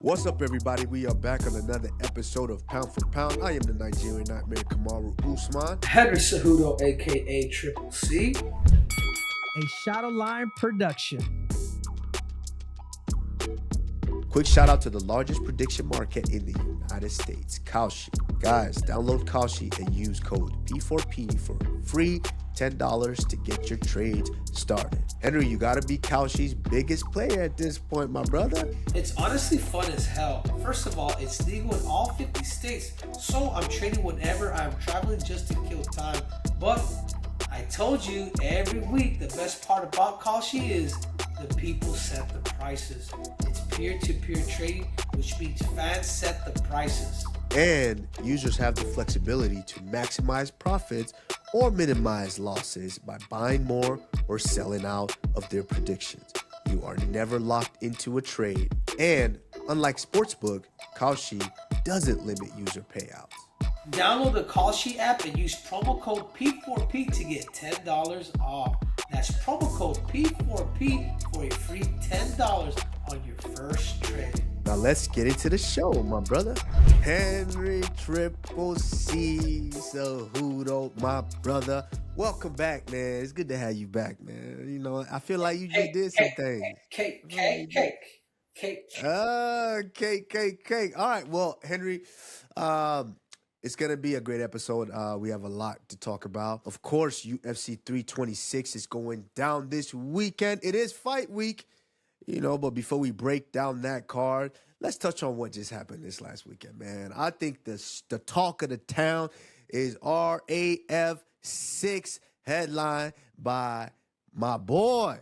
What's up, everybody? We are back on another episode of Pound for Pound. I am the Nigerian Nightmare, Kamaru Usman. Henry Cejudo, a.k.a. Triple C. A Shadow Line production. Quick shout out to the largest prediction market in the United States, Kalshi. Guys, download Kalshi and use code P4P for free $10 to get your trades started. Henry, you gotta be Kalshi's biggest player at this point, my brother. It's honestly fun as hell. First of all, it's legal in all 50 states, so I'm trading whenever I'm traveling just to kill time. But I told you every week the best part about Kalshi is the people set the prices. It's peer-to-peer trading, which means fans set the prices. And users have the flexibility to maximize profits or minimize losses by buying more or selling out of their predictions. You are never locked into a trade. And unlike Sportsbook, Kalshi doesn't limit user payouts. Download the Kalshi app and use promo code P4P to get $10 off. That's promo code P4P for a free $10 on your first trade. Now let's get into the show, my brother. Henry Triple C Cejudo, my brother. Welcome back, man. It's good to have you back, man. You know, I feel like you just did some things. Cake. Cake. All right, well, Henry, it's going to be a great episode. We have a lot to talk about. Of course, UFC 326 is going down this weekend. It is fight week, you know, but before we break down that card, let's touch on what just happened this last weekend, man. I think the talk of the town is RAF06, headlined by my boy,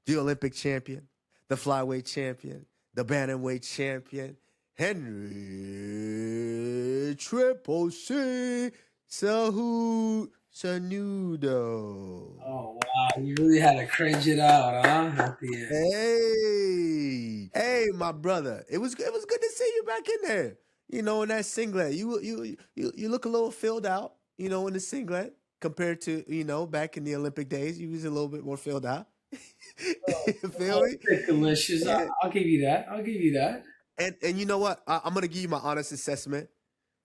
the Olympic champion, the flyweight champion, the bantamweight champion, Henry Triple C Cejudo. Oh, wow. You really had to cringe it out, huh? At the end. Hey, my brother. It was good to see you back in there. You know, in that singlet. You look a little filled out, you know, in the singlet compared to, you know, back in the Olympic days. You was a little bit more filled out. You feel me? Delicious. Yeah. I'll give you that. And you know what? I'm going to give you my honest assessment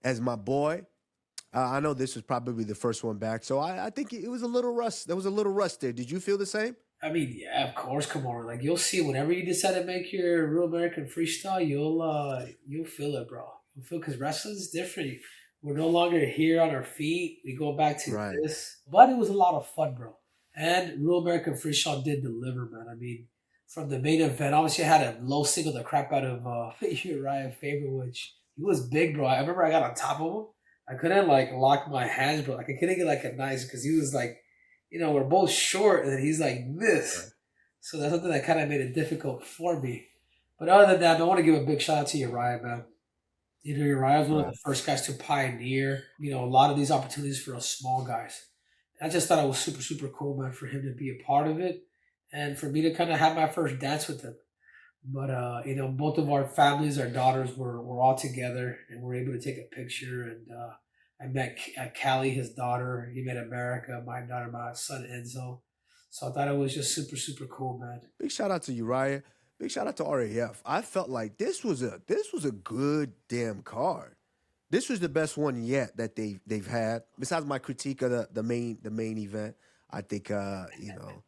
as my boy. I know this was probably the first one back, so I think it was a little rust. There was a little rust there. Did you feel the same? I mean, yeah, of course, come on. Like, you'll see whenever you decide to make your real American freestyle, you'll feel it, bro. You'll feel, because wrestling's different. We're no longer here on our feet. We go back to this. But it was a lot of fun, bro. And real American freestyle did deliver, man. I mean, from the main event, obviously I had a low single the crap out of Uriah Faber, which he was big, bro. I remember I got on top of him. I couldn't like lock my hands, bro. Like I couldn't get like a nice, because he was like, you know, we're both short, and he's like this. Right. So that's something that kind of made it difficult for me. But other than that, I want to give a big shout out to Uriah, man. You know, Uriah was one of the first guys to pioneer, you know, a lot of these opportunities for us small guys. I just thought it was super, super cool, man, for him to be a part of it and for me to kind of have my first dance with him. But, you know, both of our families, our daughters were all together and were able to take a picture. And I met Callie, his daughter. He met America, my daughter, my son, Enzo. So I thought it was just super, super cool, man. Big shout out to Uriah. Big shout out to RAF. I felt like this was a good damn card. This was the best one yet that they've had. Besides my critique of the main event, I think you know,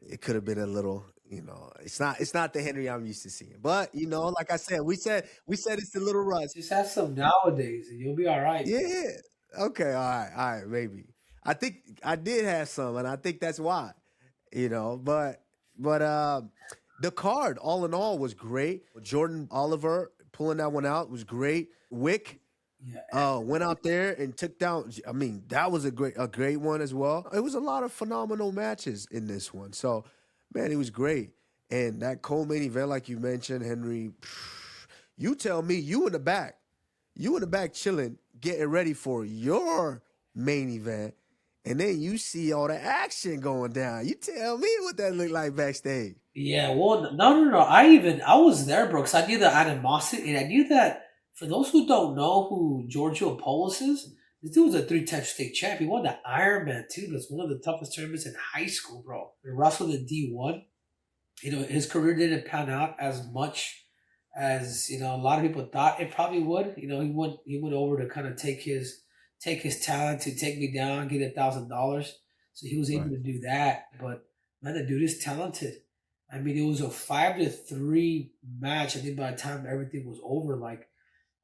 it could have been a little, you know, it's not the Henry I'm used to seeing. But, you know, like I said, we said it's a little rust. Just have some nowadays and you'll be all right. Yeah. Okay, all right, maybe. I think I did have some, and I think that's why. You know, but the card all in all was great. Jordan Oliveira pulling that one out was great. Wick went out there and took down. I mean, that was a great one as well. It was a lot of phenomenal matches in this one. So, man, it was great. And that co-main event, like you mentioned, Henry, you tell me, you in the back chilling, getting ready for your main event, and then you see all the action going down. You tell me what that looked like backstage. Yeah, well, no. I was there, bro, because I knew the animosity, and I knew that. For those who don't know who Georgio is, this dude was a 3-time state champ. He won the Ironman, too. That's one of the toughest tournaments in high school, bro. He wrestled in D1. You know, his career didn't pan out as much as you know, a lot of people thought it probably would. You know, he went over to kind of take his talent to take me down, get $1,000. So he was able Right. to do that. But man, the dude is talented. I mean, it was a 5-3 match. I think by the time everything was over, like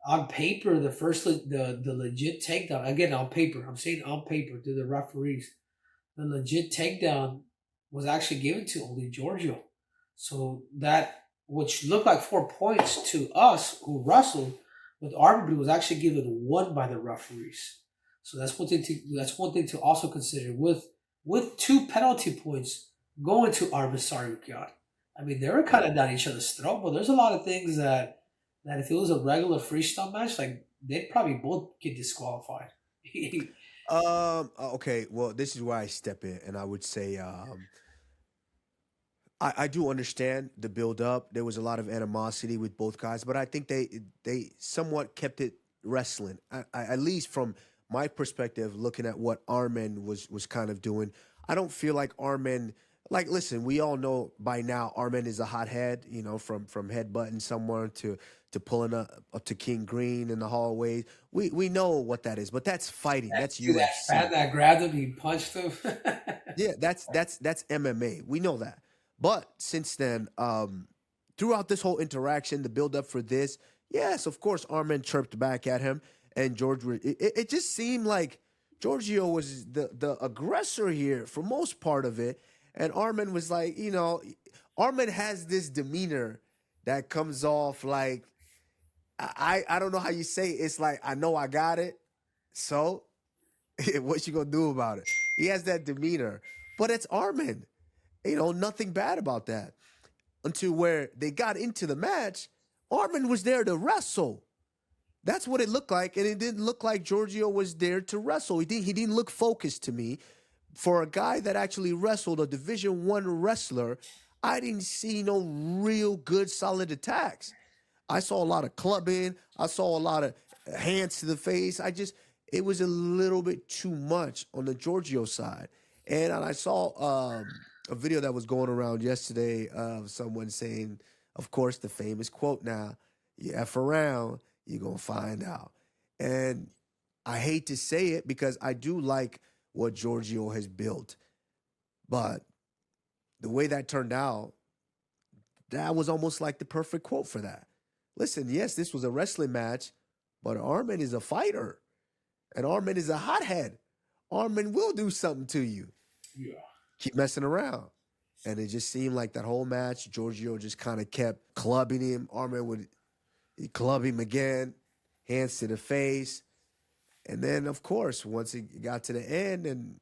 on paper, the legit takedown again on paper. I'm saying on paper to the referees, the legit takedown was actually given to only Georgio. So that which looked like 4 points to us who wrestled with Arman was actually given 1 by the referees. So that's one thing to also consider with 2 penalty points going to Arman Sarukyan. I mean, they were kind of down each other's throat, but there's a lot of things that if it was a regular freestyle match, like they'd probably both get disqualified. Okay. Well, this is where I step in, and I would say, I do understand the build up. There was a lot of animosity with both guys, but I think they somewhat kept it wrestling. At least from my perspective, looking at what Arman was kind of doing, I don't feel like Arman. Like, listen, we all know by now Arman is a hothead. You know, from headbutting someone to pulling up to King Green in the hallways. We know what that is, but that's fighting. That's See that UFC. fan that grabbed him, he punched him. Yeah, that's MMA. We know that. But since then, throughout this whole interaction, the build up for this, yes, of course, Arman chirped back at him, and George. It just seemed like Georgio was the aggressor here for most part of it, and Arman was like, you know, Arman has this demeanor that comes off like I don't know how you say it. It's like I know I got it, so what you gonna do about it? He has that demeanor, but it's Arman. You know, nothing bad about that. Until where they got into the match, Arman was there to wrestle. That's what it looked like, and it didn't look like Georgio was there to wrestle. He didn't look focused to me. For a guy that actually wrestled, a Division I wrestler, I didn't see no real good solid attacks. I saw a lot of clubbing. I saw a lot of hands to the face. It was a little bit too much on the Georgio side. And I saw a video that was going around yesterday of someone saying, of course, the famous quote now, you F around, you're going to find out. And I hate to say it because I do like what Georgio has built. But the way that turned out, that was almost like the perfect quote for that. Listen, yes, this was a wrestling match, but Arman is a fighter. And Arman is a hothead. Arman will do something to you. Yeah. Keep messing around. And it just seemed like that whole match, Georgio just kind of kept clubbing him. Arman would club him again, hands to the face. And then, of course, once it got to the end, and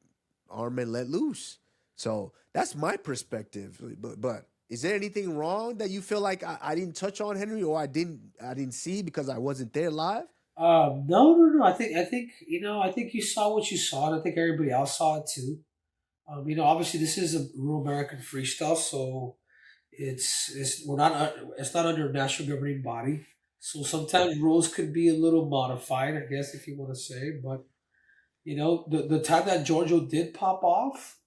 Arman let loose. So that's my perspective. But is there anything wrong that you feel like I didn't touch on, Henry, or I didn't see because I wasn't there live? No. I think I think you saw what you saw, and I think everybody else saw it too. Obviously this is a real American freestyle, so it's not under a national governing body. So sometimes rules could be a little modified, I guess, if you want to say. But the time that Giorgio did pop off,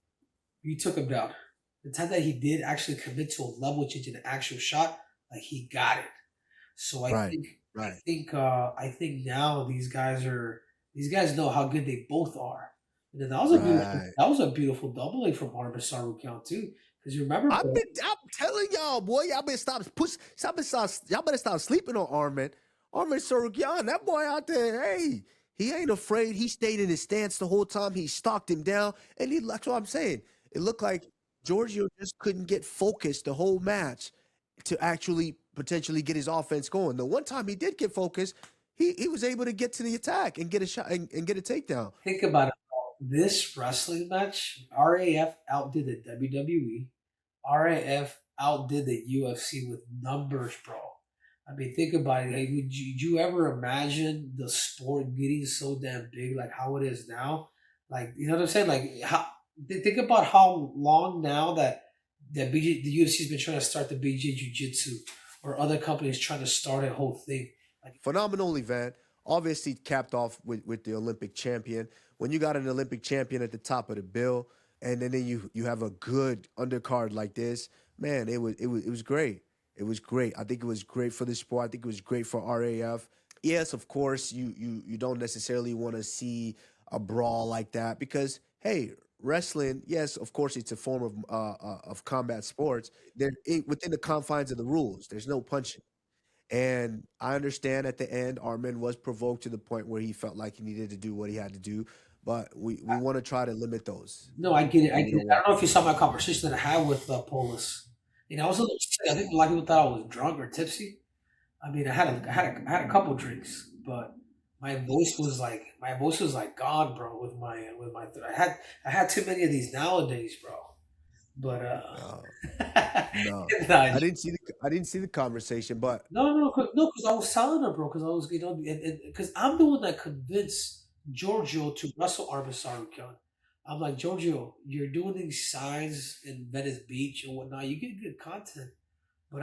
you took him down. The time that he did actually commit to a level change in an actual shot, like he got it. So Right. I think now these guys know how good they both are. And then Right. that was a beautiful doubling from Arman Sarukyan too. Because you remember, I'm telling y'all, boy, y'all better stop sleeping on Arman. Arman Sarukyan, that boy out there, hey, he ain't afraid. He stayed in his stance the whole time. He stalked him down, and that's what I'm saying. It looked like Giorgio just couldn't get focused the whole match to actually potentially get his offense going. The one time he did get focused, he was able to get to the attack and get a shot and get a takedown. think about it. This wrestling match, RAF outdid the WWE. RAF outdid the UFC with numbers, bro. I mean, think about it. Like, would you ever imagine the sport getting so damn big, like how it is now? Like, you know what I'm saying? Like, think about how long now that the UFC's been trying to start the BJ Jiu Jitsu, or other companies trying to start a whole thing. Like, phenomenal event. Obviously capped off with the Olympic champion. When you got an Olympic champion at the top of the bill, and then you have a good undercard like this, man, it was great. It was great. I think it was great for the sport. I think it was great for RAF. Yes, of course, you don't necessarily want to see a brawl like that because hey, wrestling, yes, of course, it's a form of combat sports. Within the confines of the rules. There's no punching. And I understand at the end, Armin was provoked to the point where he felt like he needed to do what he had to do. But we want to try to limit those. No, I get it. I And we get it. don't I want. don't know if you saw my conversation that I had with Polis. I was a little sick. I think a lot of people thought I was drunk or tipsy. I mean, I had a couple drinks, but my voice was like gone, bro. With my I had too many of these nowadays, bro. But No, no. nah, I didn't see the conversation, but no, no, because I was telling her, bro, because I was, because I'm the one that convinced Giorgio to wrestle Arman Sarukian. I'm like, Giorgio, you're doing these signs in Venice Beach and whatnot. You get good content, but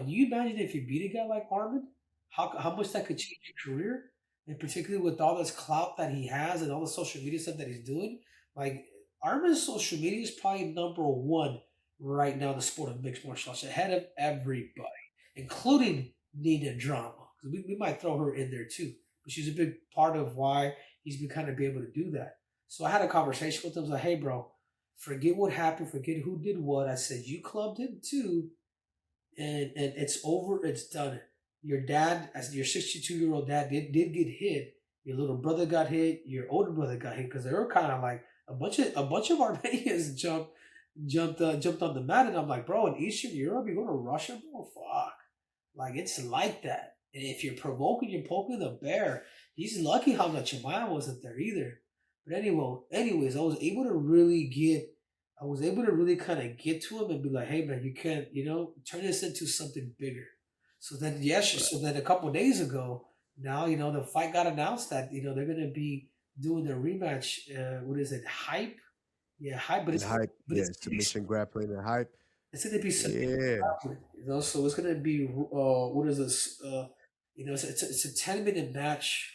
you imagine if you beat a guy like Arman, how much that could change your career, and particularly with all this clout that he has and all the social media stuff that he's doing. Like Arman's social media is probably number one right now in the sport of mixed martial arts, ahead of everybody, including Nina Drama. Because we might throw her in there too, but she's a big part of why he's been kind of be able to do that. So I had a conversation with him. I was like, hey, bro, forget what happened, forget who did what. I said, you clubbed him too, and it's over, it's done. Your dad, as your 62-year-old dad, did get hit. Your little brother got hit. Your older brother got hit because they were kind of like a bunch of Armenians jumped on the mat, and I'm like, bro, in Eastern Europe, you go to Russia, bro, fuck, like it's like that. And if you're provoking, you're poking the bear. He's lucky how much Jemima wasn't there either. But anyways, I was able to really kind of get to him and be like, hey man, you can't, turn this into something bigger. So then a couple days ago, now the fight got announced that they're gonna be doing their rematch. What is it? Hype? Yeah, hype. and hype, But yeah, it's gonna be submission grappling and hype. it's gonna be submission Yeah, grappling, So it's gonna be what is this? It's a 10-minute match.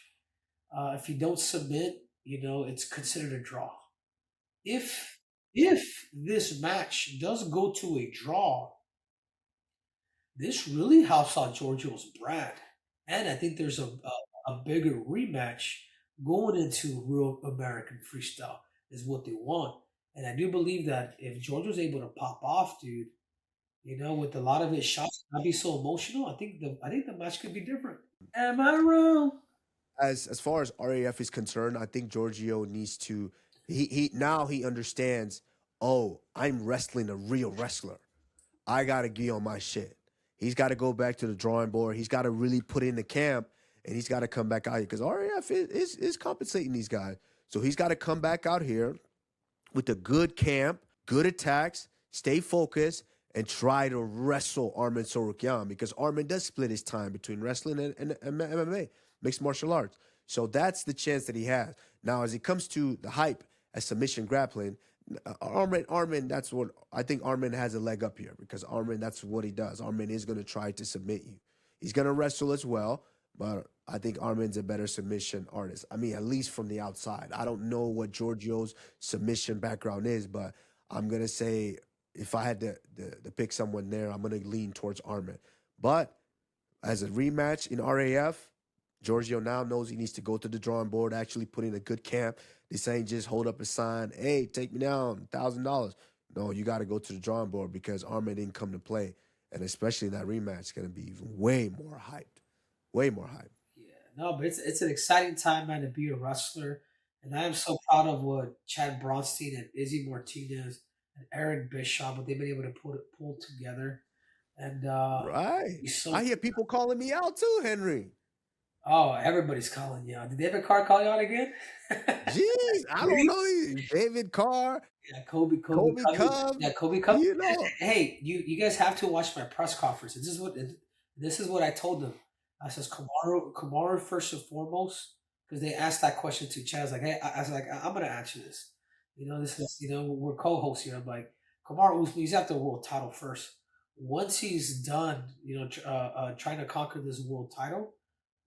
If you don't submit, it's considered a draw. If this match does go to a draw, this really helps out Giorgio's brand, and I think there's a bigger rematch going into real American freestyle is what they want, and I do believe that if Giorgio's able to pop off, dude, with a lot of his shots not be so emotional, I think the match could be different. Am I wrong? as far as RAF is concerned, I think Giorgio needs to. He now he understands. Oh, I'm wrestling a real wrestler. I gotta get on my shit. He's got to go back to the drawing board. He's got to really put in the camp, and he's got to come back out here because RAF is compensating these guys. So he's got to come back out here with a good camp, good attacks, stay focused, and try to wrestle Arman Sorokyan because Arman does split his time between wrestling and MMA, mixed martial arts. So that's the chance that he has. Now, as it comes to the hype as submission grappling, Arman, that's what I think Arman has a leg up here because Arman, that's what he does. Arman is going to try to submit you. He's going to wrestle as well, but I think Arman's a better submission artist. I mean, at least from the outside. I don't know what Giorgio's submission background is, but I'm going to say if I had to pick someone there, I'm going to lean towards Arman. But as a rematch in RAF, Giorgio now knows he needs to go to the drawing board, actually put in a good camp. This ain't just hold up a sign, hey, take me down, $1,000. No, you got to go to the drawing board because Arman didn't come to play. And especially in that rematch, it's going to be even way more hyped. Way more hyped. Yeah, no, but it's an exciting time, man, to be a wrestler. And I am so proud of what Chad Bronstein and Izzy Martinez and Aaron Bischoff, what they've been able to pull together. And Right. so I hear people calling me out too, Henry. oh, everybody's calling you out. Did David Carr call you out again? Jeez, I don't know. David Carr, Yeah, Kobe Colby Covington. Cub, Yeah, Kobe Covington. you know. Hey, you guys have to watch my press conference. This is what I told them. I says Kamaru first and foremost, because they asked that question to Chad. I was like, hey, I was like, I'm gonna answer this. This is we're co-hosts here. I'm like, Kamaru Usman, he's after the world title first. Once he's done, trying to conquer this world title,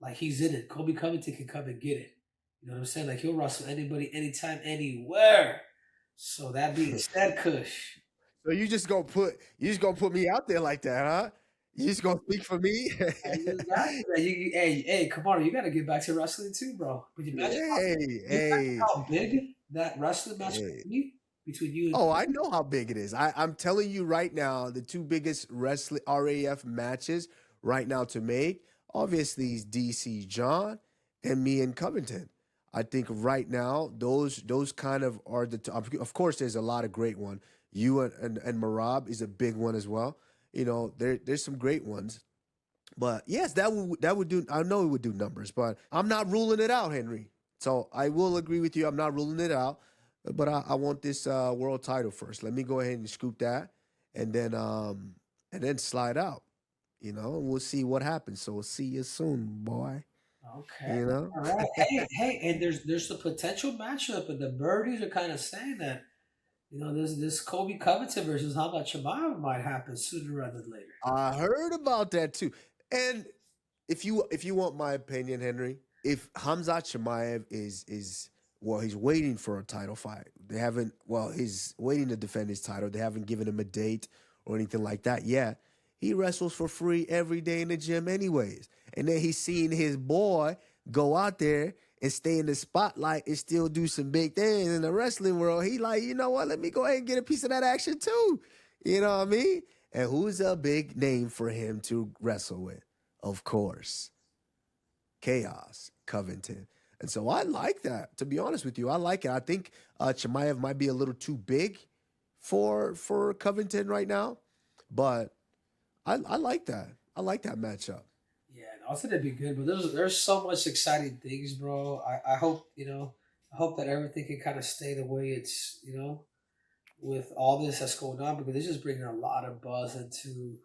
like he's in it. Kobe Covington can come and get it. You know what I'm saying? Like he'll wrestle anybody, anytime, anywhere. So that being said, Kush. So you just gonna put me out there like that, huh? You just gonna speak for me? Hey, Kamaru, you got to get back to wrestling too, bro. But you imagine Hey. how big that wrestling match Hey. would be between you and Oh, I know how big it is. I'm telling you right now, the two biggest wrestling RAF matches right now to make, obviously, is DC John and me and Covington. I think right now those kind of are of course there's a lot of great one. You and Marab is a big one as well. There's some great ones. But yes, that would do. I know it would do numbers, but I'm not ruling it out, Henry. So I will agree with you. I'm not ruling it out, but I want this world title first. Let me go ahead and scoop that, and then slide out. And we'll see what happens. So we'll see you soon, boy. okay, You know. all right. Hey, and there's the potential matchup, and the birdies are kind of saying that this Colby Covington versus Hamza Chimaev might happen sooner rather than later. I heard about that too. And if you want my opinion, Henry, if Hamzat Chimaev is well, he's waiting for a title fight. They haven't. Well, he's waiting to defend his title. They haven't given him a date or anything like that yet. He wrestles for free every day in the gym, anyways. And then he's seeing his boy go out there and stay in the spotlight and still do some big things in the wrestling world. He like, you know what? Let me go ahead and get a piece of that action too. You know what I mean? And who's a big name for him to wrestle with? Of course, Chaos Covington. And so I like that. To be honest with you, I like it. I think Chimaev might be a little too big for Covington right now, but I like that. I like that matchup. Yeah, I thought it'd be good, but there's so much exciting things, bro. I hope I hope that everything can kind of stay the way it's with all this that's going on because it's just bringing a lot of buzz into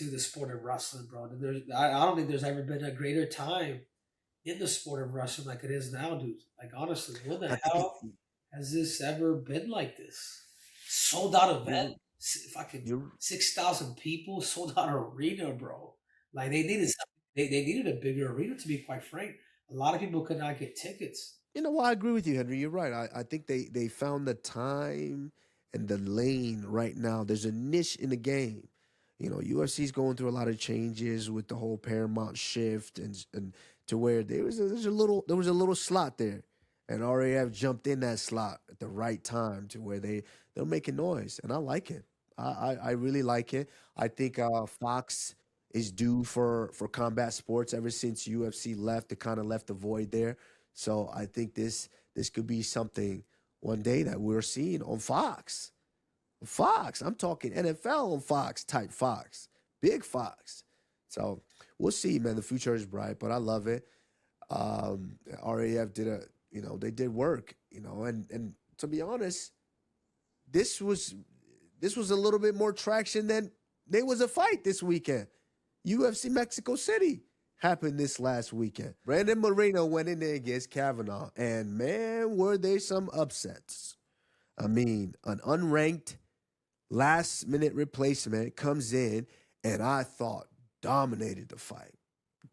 the sport of wrestling, bro. And I don't think there's ever been a greater time in the sport of wrestling like it is now, dude. Like honestly, when I the think hell has this ever been like this? Sold out event, you're fucking you're 6,000 people, sold out arena, bro. Like they needed a bigger arena to be quite frank. A lot of people could not get tickets. Well, I agree with you, Henry. You're right. I think they found the time and the lane right now. There's a niche in the game. UFC's going through a lot of changes with the whole Paramount shift and to where there was a little slot there, and RAF jumped in that slot at the right time to where they're making noise, and I like it. I really like it. I think Fox is due for combat sports ever since UFC left. It kind of left a void there. So I think this could be something one day that we're seeing on Fox. Fox. I'm talking NFL on Fox type Fox. Big Fox. So we'll see, man. The future is bright, but I love it. RAF they did work, and to be honest, this was a little bit more traction than there was a fight this weekend. UFC Mexico City happened this last weekend. Brandon Moreno went in there against Kavanaugh, and man, were there some upsets. I mean, an unranked last minute replacement comes in, and I thought dominated the fight.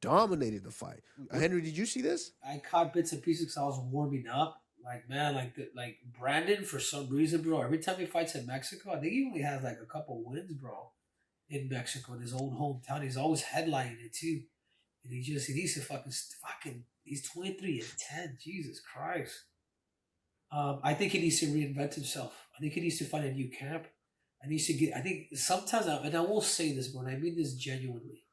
Dominated the fight. Henry, did you see this? I caught bits and pieces because I was warming up. Like man, like Brandon for some reason, bro. Every time he fights in Mexico, I think he only has like a couple wins, bro. In Mexico, in his own hometown, he's always headlining it too. And he needs to fucking. He's 23-10. Jesus Christ. I think he needs to reinvent himself. I think he needs to find a new camp. I think sometimes, and I will say this, but I mean this genuinely.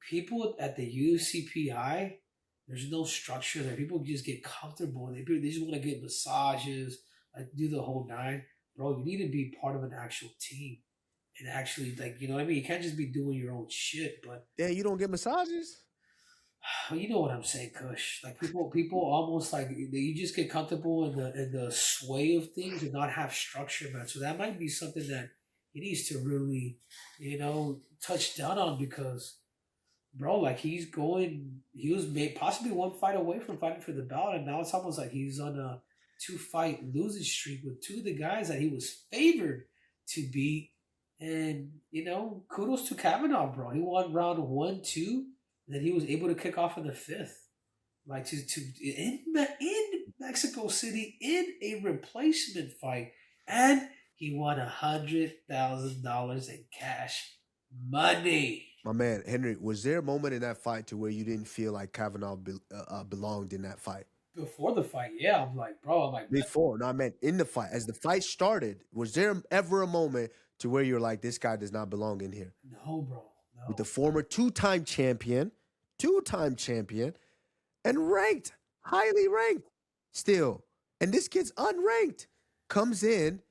People at the UCPI, there's no structure there. People just get comfortable. They just want to get massages, like do the whole nine. Bro, you need to be part of an actual team. And actually, like, you know what I mean? You can't just be doing your own shit, but Yeah, you don't get massages? you know what I'm saying, Kush. Like people almost like you just get comfortable in the sway of things and not have structure, man. So that might be something that he needs to really, touch down on because, bro, like he was made possibly one fight away from fighting for the belt, and now it's almost like he's on a 2-fight losing streak with two of the guys that he was favored to beat. And kudos to Kavanaugh, bro. He won round 1, 2. That he was able to kick off in the 5th, like in Mexico City in a replacement fight, and he won $100,000 in cash Money. My man, Henry, was there a moment in that fight to where you didn't feel like Kavanaugh belonged in that fight? Before the fight, yeah, I'm like, bro, I'm like, Before, no, I meant in the fight. As the fight started, was there ever a moment to where you're like, this guy does not belong in here? no, bro, With no. the former two-time champion, and ranked, highly ranked still. And this kid's unranked. Comes in,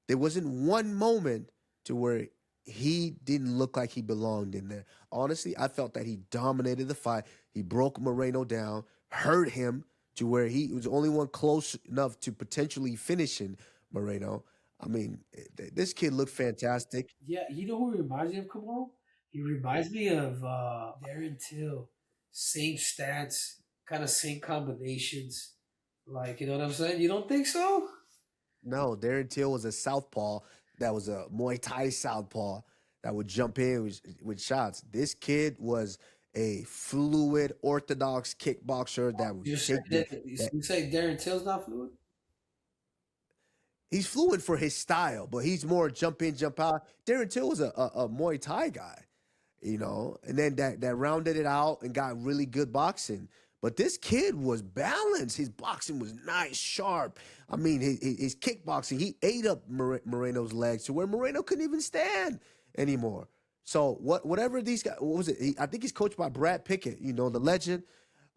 there wasn't one moment to where he didn't look like he belonged in there. Honestly, I felt that he dominated the fight. He broke Moreno down, hurt him to where he was the only one close enough to potentially finishing Moreno. I mean, this kid looked fantastic. Yeah, you know who he reminds me of, Kamaru? He reminds me of Darren Till. Same stats, kind of same combinations. Like, you know what I'm saying? You don't think so? No, Darren Till was a southpaw that was a Muay Thai southpaw that would jump in with shots. This kid was a fluid, orthodox kickboxer that would You say take that, you say Darren Till's not fluid? he's fluid for his style, but he's more jump in, jump out. Darren Till was a Muay Thai guy, and then that rounded it out and got really good boxing. But this kid was balanced. His boxing was nice, sharp. I mean, his kickboxing, he ate up Moreno's legs to where Moreno couldn't even stand anymore. So whatever these guys, what was it? I think he's coached by Brad Pickett, the legend,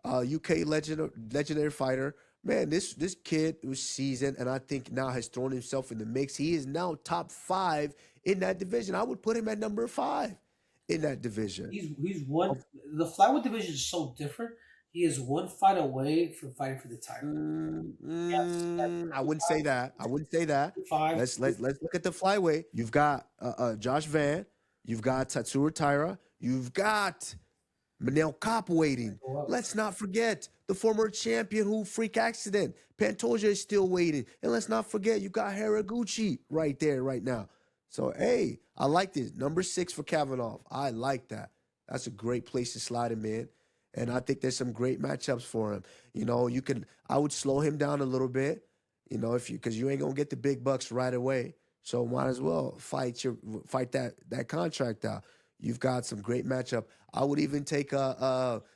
UK legendary fighter. Man, this kid was seasoned, and I think now has thrown himself in the mix. He is now top 5 in that division. I would put him at number 5 in that division. He's one. The flyweight division is so different. He is one fight away from fighting for the title. I wouldn't say that. I wouldn't say that. Five. Let's look at the flyweight. You've got Josh Van. You've got Tatsuro Taira. You've got Manel Kopp waiting. Let's not forget the former champion who freak accident. Pantoja is still waiting. And let's not forget you got Haraguchi right there right now. So, hey, I like this. Number 6 for Kavanaugh. I like that. That's a great place to slide him in. And I think there's some great matchups for him. I would slow him down a little bit, because you ain't gonna get the big bucks right away. So might as well fight that contract out. You've got some great matchup. I would even take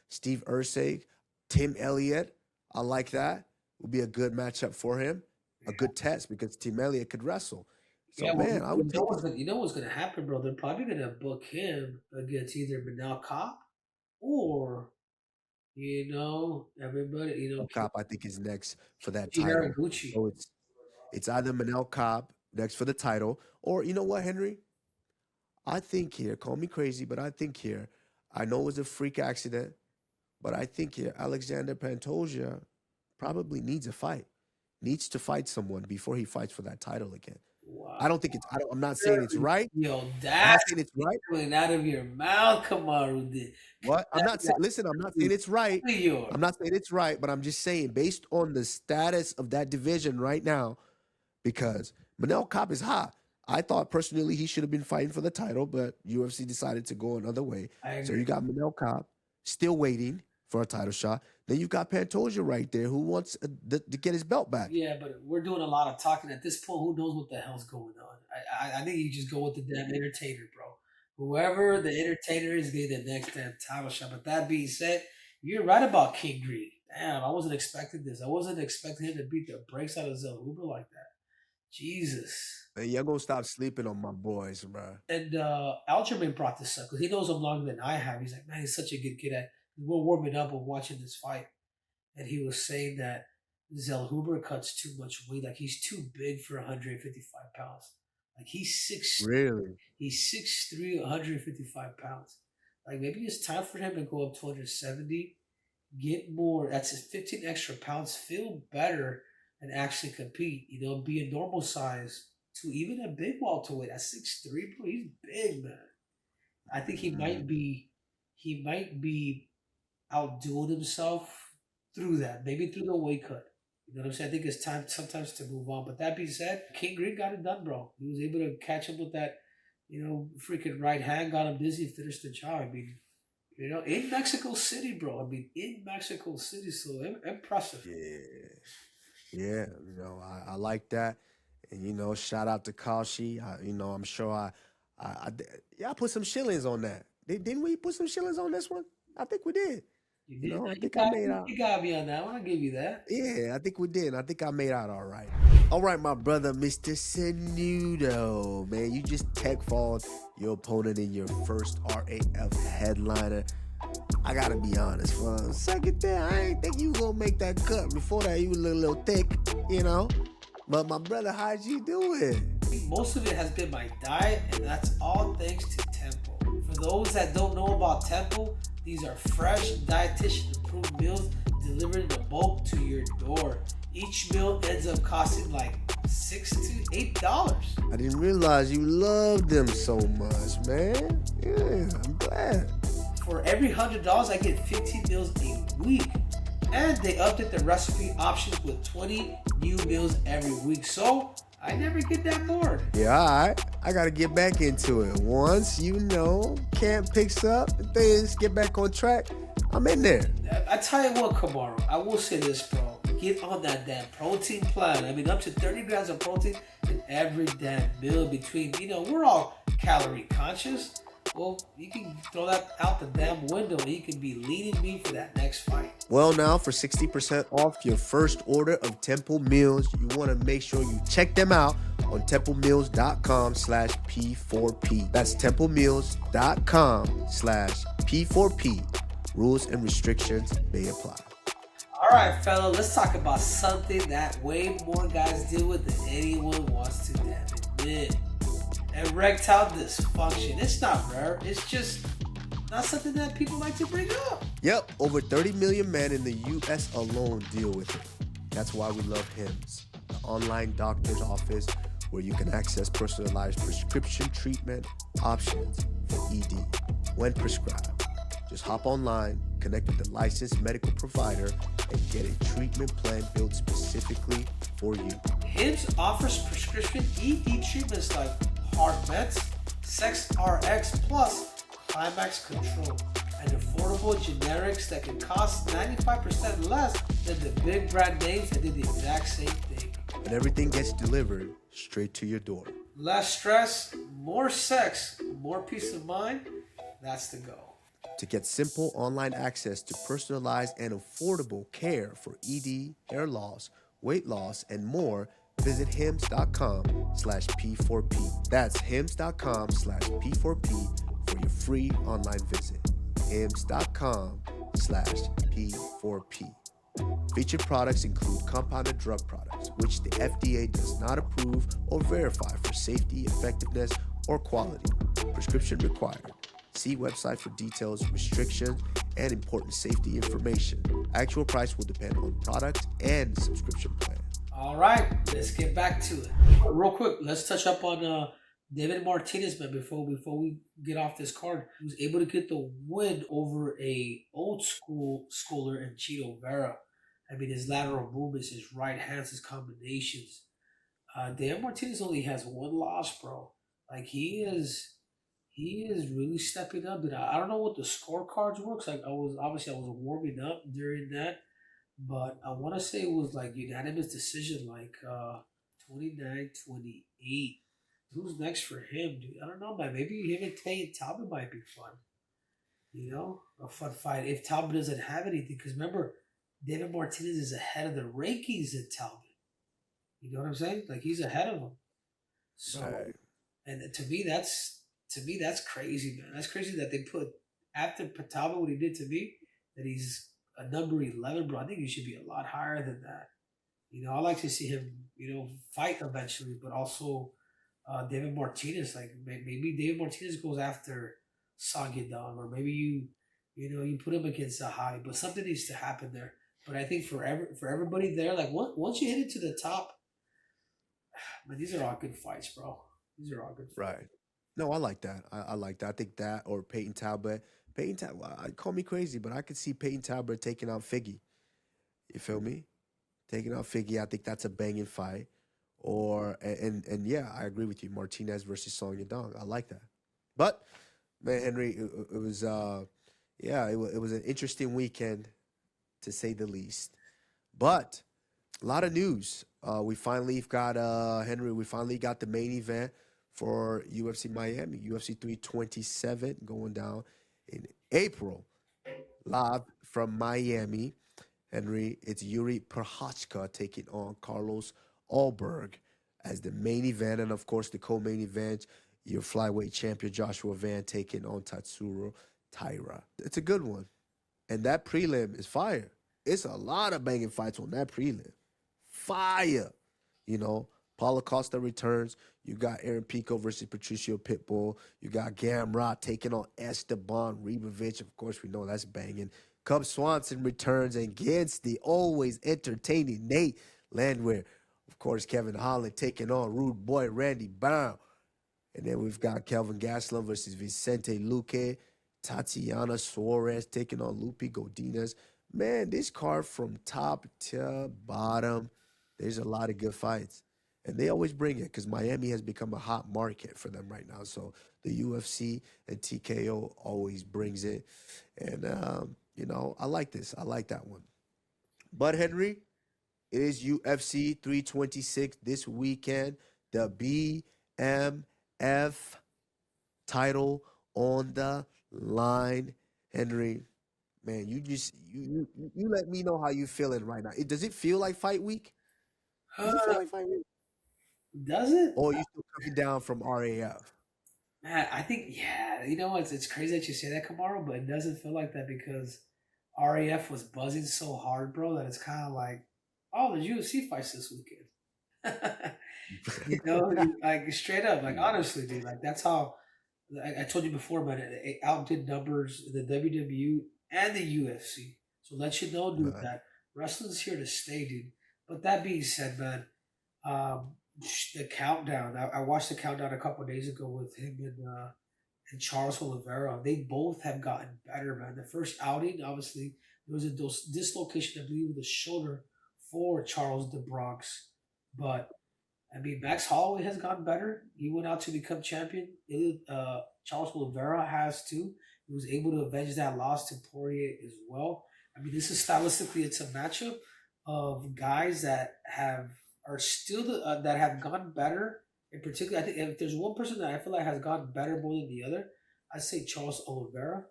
Steve Ursay, Tim Elliott. I like that. Would be a good matchup for him. A good test because Tim Elliott could wrestle. So Yeah, man, I would take you know what's gonna happen, bro? They're probably gonna book him against either Manel Kopp or everybody, Cop. I think is next for that Kiki title. Haraguchi. So it's either Manel Cobb next for the title, or you know what, Henry? I think here, call me crazy, but I think here, I know it was a freak accident, but I think here, Alexander Pantoja probably needs a fight, needs to fight someone before he fights for that title again. Wow. I don't think I'm not saying it's right. Yo, I'm not that's saying it's right. coming out of your mouth, Kamaru. What? I'm not saying, listen, I'm not saying it's right. I'm not saying it's right, but I'm just saying based on the status of that division right now, because Manel Kopp is hot. I thought personally he should have been fighting for the title, but UFC decided to go another way. So you got Manel Kopp still waiting for a title shot. Then you've got Pantoja right there who wants to get his belt back. Yeah, but we're doing a lot of talking at this point. Who knows what the hell's going on? I think you just go with the damn entertainer, bro. Whoever the entertainer is, getting the next damn title shot. But that being said, you're right about King Green. Damn, I wasn't expecting this. I wasn't expecting him to beat the brakes out of Zellhuber like that. Jesus. Man, y'all gonna stop sleeping on my boys, bro. And Aljamain brought this up because he knows him longer than I have. He's like, man, he's such a good kid. We're warming up and watching this fight. And he was saying that Zellhuber cuts too much weight. Like he's too big for 155 pounds. Like he's 6'3", Really? He's 6'3", 155 pounds. Like maybe it's time for him to go up to 170, get more. That's 15 extra pounds. Feel better and actually compete. Be a normal size to even a big welterweight. At 6'3", bro, he's big, man. I think he might be outdoing himself through that, maybe through the weight cut. You know what I'm saying? I think it's time sometimes to move on. But that being said, King Green got it done, bro. He was able to catch him with that, freaking right hand, got him dizzy, finished the job. I mean, in Mexico City, bro. I mean, in Mexico City, so impressive. Yeah. I like that. And shout out to Kashi. I'm sure I put some shillings on that. Didn't we put some shillings on this one? I think we did. You You did. know, No, I you think I got made out. you got me on that one. I'll give you that. Yeah, I think we did. I think I made out all right. All right, my brother, Mr. Sanudo, man, you just tech falled your opponent in your first RAF headliner. I gotta be honest, for a second there, I ain't think you gonna make that cut. Before that, you was a little thick, you know. But my brother, how'd you do it? Most of it has been my diet, and that's all thanks to Tempo. For those that don't know about Tempo, these are fresh, dietitian-approved meals delivered in a bulk to your door. Each meal ends up costing like $6 to $8. I didn't realize you loved them so much, man. Yeah, I'm glad. For every $100, I get 15 meals a week. And they update the recipe options with 20 new meals every week. So I never get that bored. Yeah, all right. I got to get back into it. Once, camp picks up and things get back on track, I'm in there. I tell you what, Kamaru, I will say this, bro. Get on that damn protein plan. I mean, up to 30 grams of protein in every damn meal between, we're all calorie conscious. Well, you can throw that out the damn window and you can be leading me for that next fight. Well, now for 60% off your first order of Temple Meals, you want to make sure you check them out on templemeals.com/P4P. That's templemeals.com/P4P. Rules and restrictions may apply. All right, fella, let's talk about something that way more guys deal with than anyone wants to damn admit. Erectile dysfunction. It's not rare. It's just not something that people like to bring up. Yep, over 30 million men in the U.S. alone deal with it. That's why we love HIMS, the online doctor's office where you can access personalized prescription treatment options for ED when prescribed. Just hop online, connect with a licensed medical provider, and get a treatment plan built specifically for you. HIMS offers prescription ED treatments like Hard Meds, Sex RX Plus, Climax Control, and affordable generics that can cost 95% less than the big brand names that did the exact same thing. And everything gets delivered straight to your door. Less stress, more sex, more peace of mind. That's the goal. To get simple online access to personalized and affordable care for ED, hair loss, weight loss, and more, visit hims.com/P4P. That's hims.com/P4P for your free online visit. hims.com/P4P. Featured products include compounded drug products, which the FDA does not approve or verify for safety, effectiveness, or quality. Prescription required. See website for details, restrictions, and important safety information. Actual price will depend on product and subscription plan. All right, let's get back to it. Real quick, let's touch up on David Martinez, man, before we get off this card. He was able to get the win over a old schooler in Chito Vera. I mean, his lateral movements, his right hands, his combinations. David Martinez only has one loss, bro. Like, he is really stepping up. I don't know what the scorecards were, because I was warming up during that, but I want to say it was like unanimous decision, like 29-28. Who's next for him, dude? I don't know, man. Maybe him and Tay Talbot might be fun. A fun fight if Talbot doesn't have anything. Because remember, David Martinez is ahead of the rankings in Talbot. You know what I'm saying? Like, he's ahead of him. So, Right. And to me, that's crazy, man. That's crazy that they put, after Talbot, what he did to me, that he's a number 11, bro. I think he should be a lot higher than that. I like to see him, fight eventually, but also David Martinez. Like, maybe David Martinez goes after Song-Yadong, or maybe you put him against Zahavi, but something needs to happen there. But I think for everybody there, like, once you hit it to the top, man, these are all good fights, bro. These are all good fights. Right. No, I like that. I like that. I think that or Peyton Talbot. Call me crazy, but I could see Peyton Talbot taking out Figgy. You feel me? Taking out Figgy. I think that's a banging fight. And yeah, I agree with you. Martinez versus Song-Yadong. I like that. But man, Henry, it was it was an interesting weekend, to say the least. But a lot of news. We finally got Henry. We finally got the main event for UFC Miami, UFC 327 going down in April. Live from Miami, Henry, it's Yuri Prochazka taking on Carlos Ulberg as the main event. And of course, the co-main event, your flyweight champion Joshua Van taking on Tatsuro Taira. It's a good one. And that prelim is fire. It's a lot of banging fights on that prelim. Fire. You know, Paulo Costa returns. You got Aaron Pico versus Patricio Pitbull. You got Gamrot taking on Esteban Ribovic. Of course, we know that's banging. Cub Swanson returns against the always entertaining Nate Landwehr. Of course, Kevin Holland taking on Rude Boy Randy Brown. And then we've got Kelvin Gastelum versus Vicente Luque. Tatiana Suarez taking on Lupe Godinez. Man, this card from top to bottom, there's a lot of good fights. And they always bring it because Miami has become a hot market for them right now. So the UFC and TKO always brings it. And, you know, I like this. I like that one. But, Henry, it is UFC 326 this weekend. The BMF title on the line. Henry, man, you let me know how you feeling right now. Does it feel like fight week? Does it feel like fight week? Does it? Or are you still coming down from RAF? Man, I think, yeah, you know what? It's crazy that you say that, Kamaru, but it doesn't feel like that because RAF was buzzing so hard, bro, that it's kind of like, oh, there's UFC fights this weekend. You know, like straight up, like honestly, dude, like that's how I told you before, man, it outdid numbers in the WWE and the UFC. So let you know, dude, that wrestling's here to stay, dude. But that being said, man, the countdown. I watched the countdown a couple of days ago with him and Charles Oliveira. They both have gotten better, man. The first outing, obviously, there was a dislocation, I believe, with the shoulder for Charles the Bronx. But I mean, Max Holloway has gotten better. He went out to become champion. Charles Oliveira has too. He was able to avenge that loss to Poirier as well. I mean, this is stylistically, it's a matchup of guys that are still that have gotten better. In particular, I think if there's one person that I feel like has gotten better more than the other, I'd say Charles Oliveira.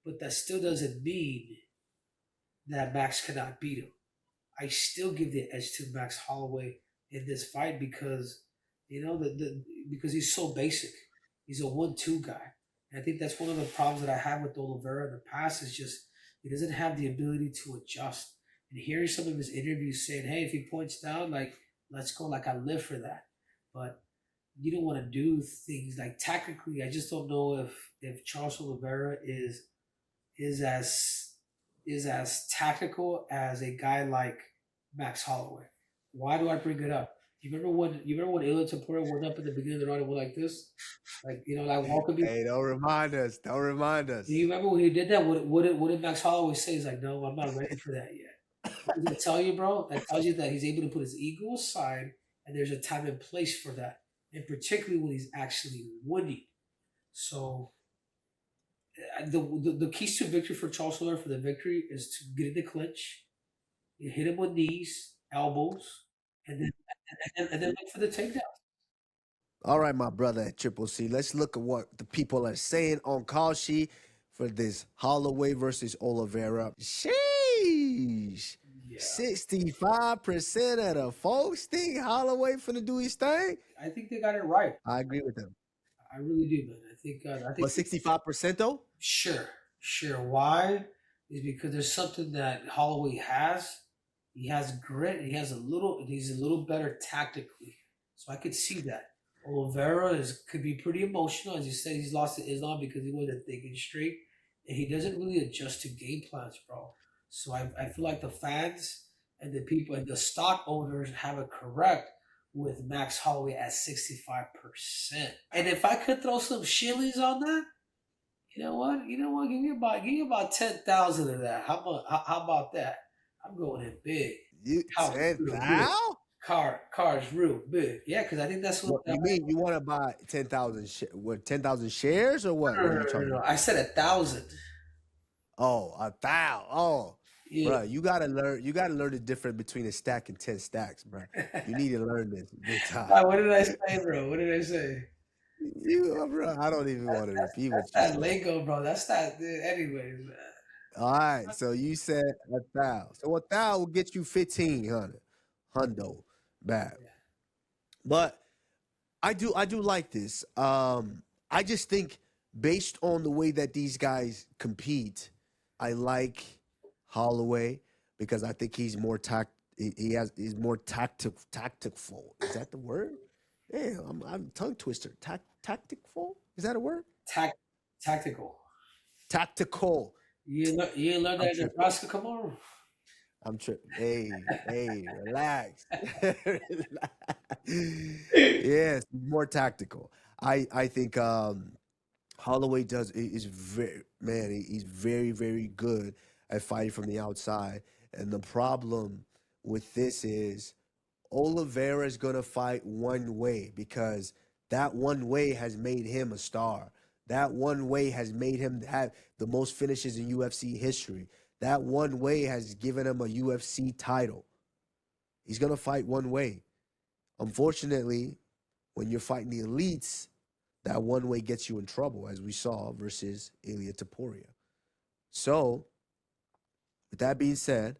But that still doesn't mean that Max cannot beat him. I still give the edge to Max Holloway in this fight because, you know, because he's so basic. He's a 1-2 guy. And I think that's one of the problems that I have with Oliveira in the past is just he doesn't have the ability to adjust. And hearing some of his interviews saying, hey, if he points down, like, let's go, like, I live for that. But you don't want to do things like tactically. I just don't know if Charles Oliveira is as tactical as a guy like Max Holloway. Why do I bring it up? You remember when Ilia Topuria went up at the beginning of the round and went like this? Like, you know, like welcome you. Hey, don't remind us. Don't remind us. Do you remember when he did that? What did Max Holloway say? He's like, no, I'm not ready for that yet. What does that tell you, bro? That tells you that he's able to put his ego aside and there's a time and place for that. And particularly when he's actually winning. So the keys to victory for Charles Oliveira for the victory is to get in the clinch, you hit him with knees, elbows, and then look for the takedown. All right, my brother at Triple C. Let's look at what the people are saying on call sheet for this Holloway versus Oliveira. Sheesh. Yeah. 65% of the folks think Holloway finna do his thing. I think they got it right. I agree with them. I really do, man. I think. But 65% though? Sure. Why? Is because there's something that Holloway has. He has grit. He's a little better tactically. So I could see that. Oliveira could be pretty emotional, as you said. He's lost to Islam because he wasn't thinking straight, and he doesn't really adjust to game plans, bro. So I feel like the fans and the people and the stock owners have it correct with Max Holloway at 65%. And if I could throw some shillings on that, you know what? Give me about 10,000 of that. How about that? I'm going in big. You 10,000? Car's real big. Yeah, because I think that's what you mean. You want to buy 10,000 shares or what? No. I said 1,000. Oh, 1,000. Oh, yeah. Bro, you gotta learn the difference between a stack and 10 stacks, bro. You need to learn this big time. What did I say, bro? What did I say? Bro, I don't even want to repeat what you That said. lingo, bro. That's not. Anyways, man. All right, so you said 1,000. So 1,000 will get you 1,500 hundo back. But I do like this. I just think based on the way that these guys compete, I like Holloway because I think he's more he's more tactful. Is that the word? Yeah, I'm tongue twister. Tactful? Is that a word? Tactical. Tactical. You ain't learned I'm that in tripping. Nebraska, Kamaru? I'm tripping. Hey, relax. Yes, more tactical. I think Holloway is very man. He's very very good at fighting from the outside. And the problem with this is Oliveira is gonna fight one way because that one way has made him a star. That one way has made him have the most finishes in UFC history. That one way has given him a UFC title. He's gonna fight one way. Unfortunately, when you're fighting the elites, that one way gets you in trouble, as we saw versus Ilia Topuria. So, with that being said,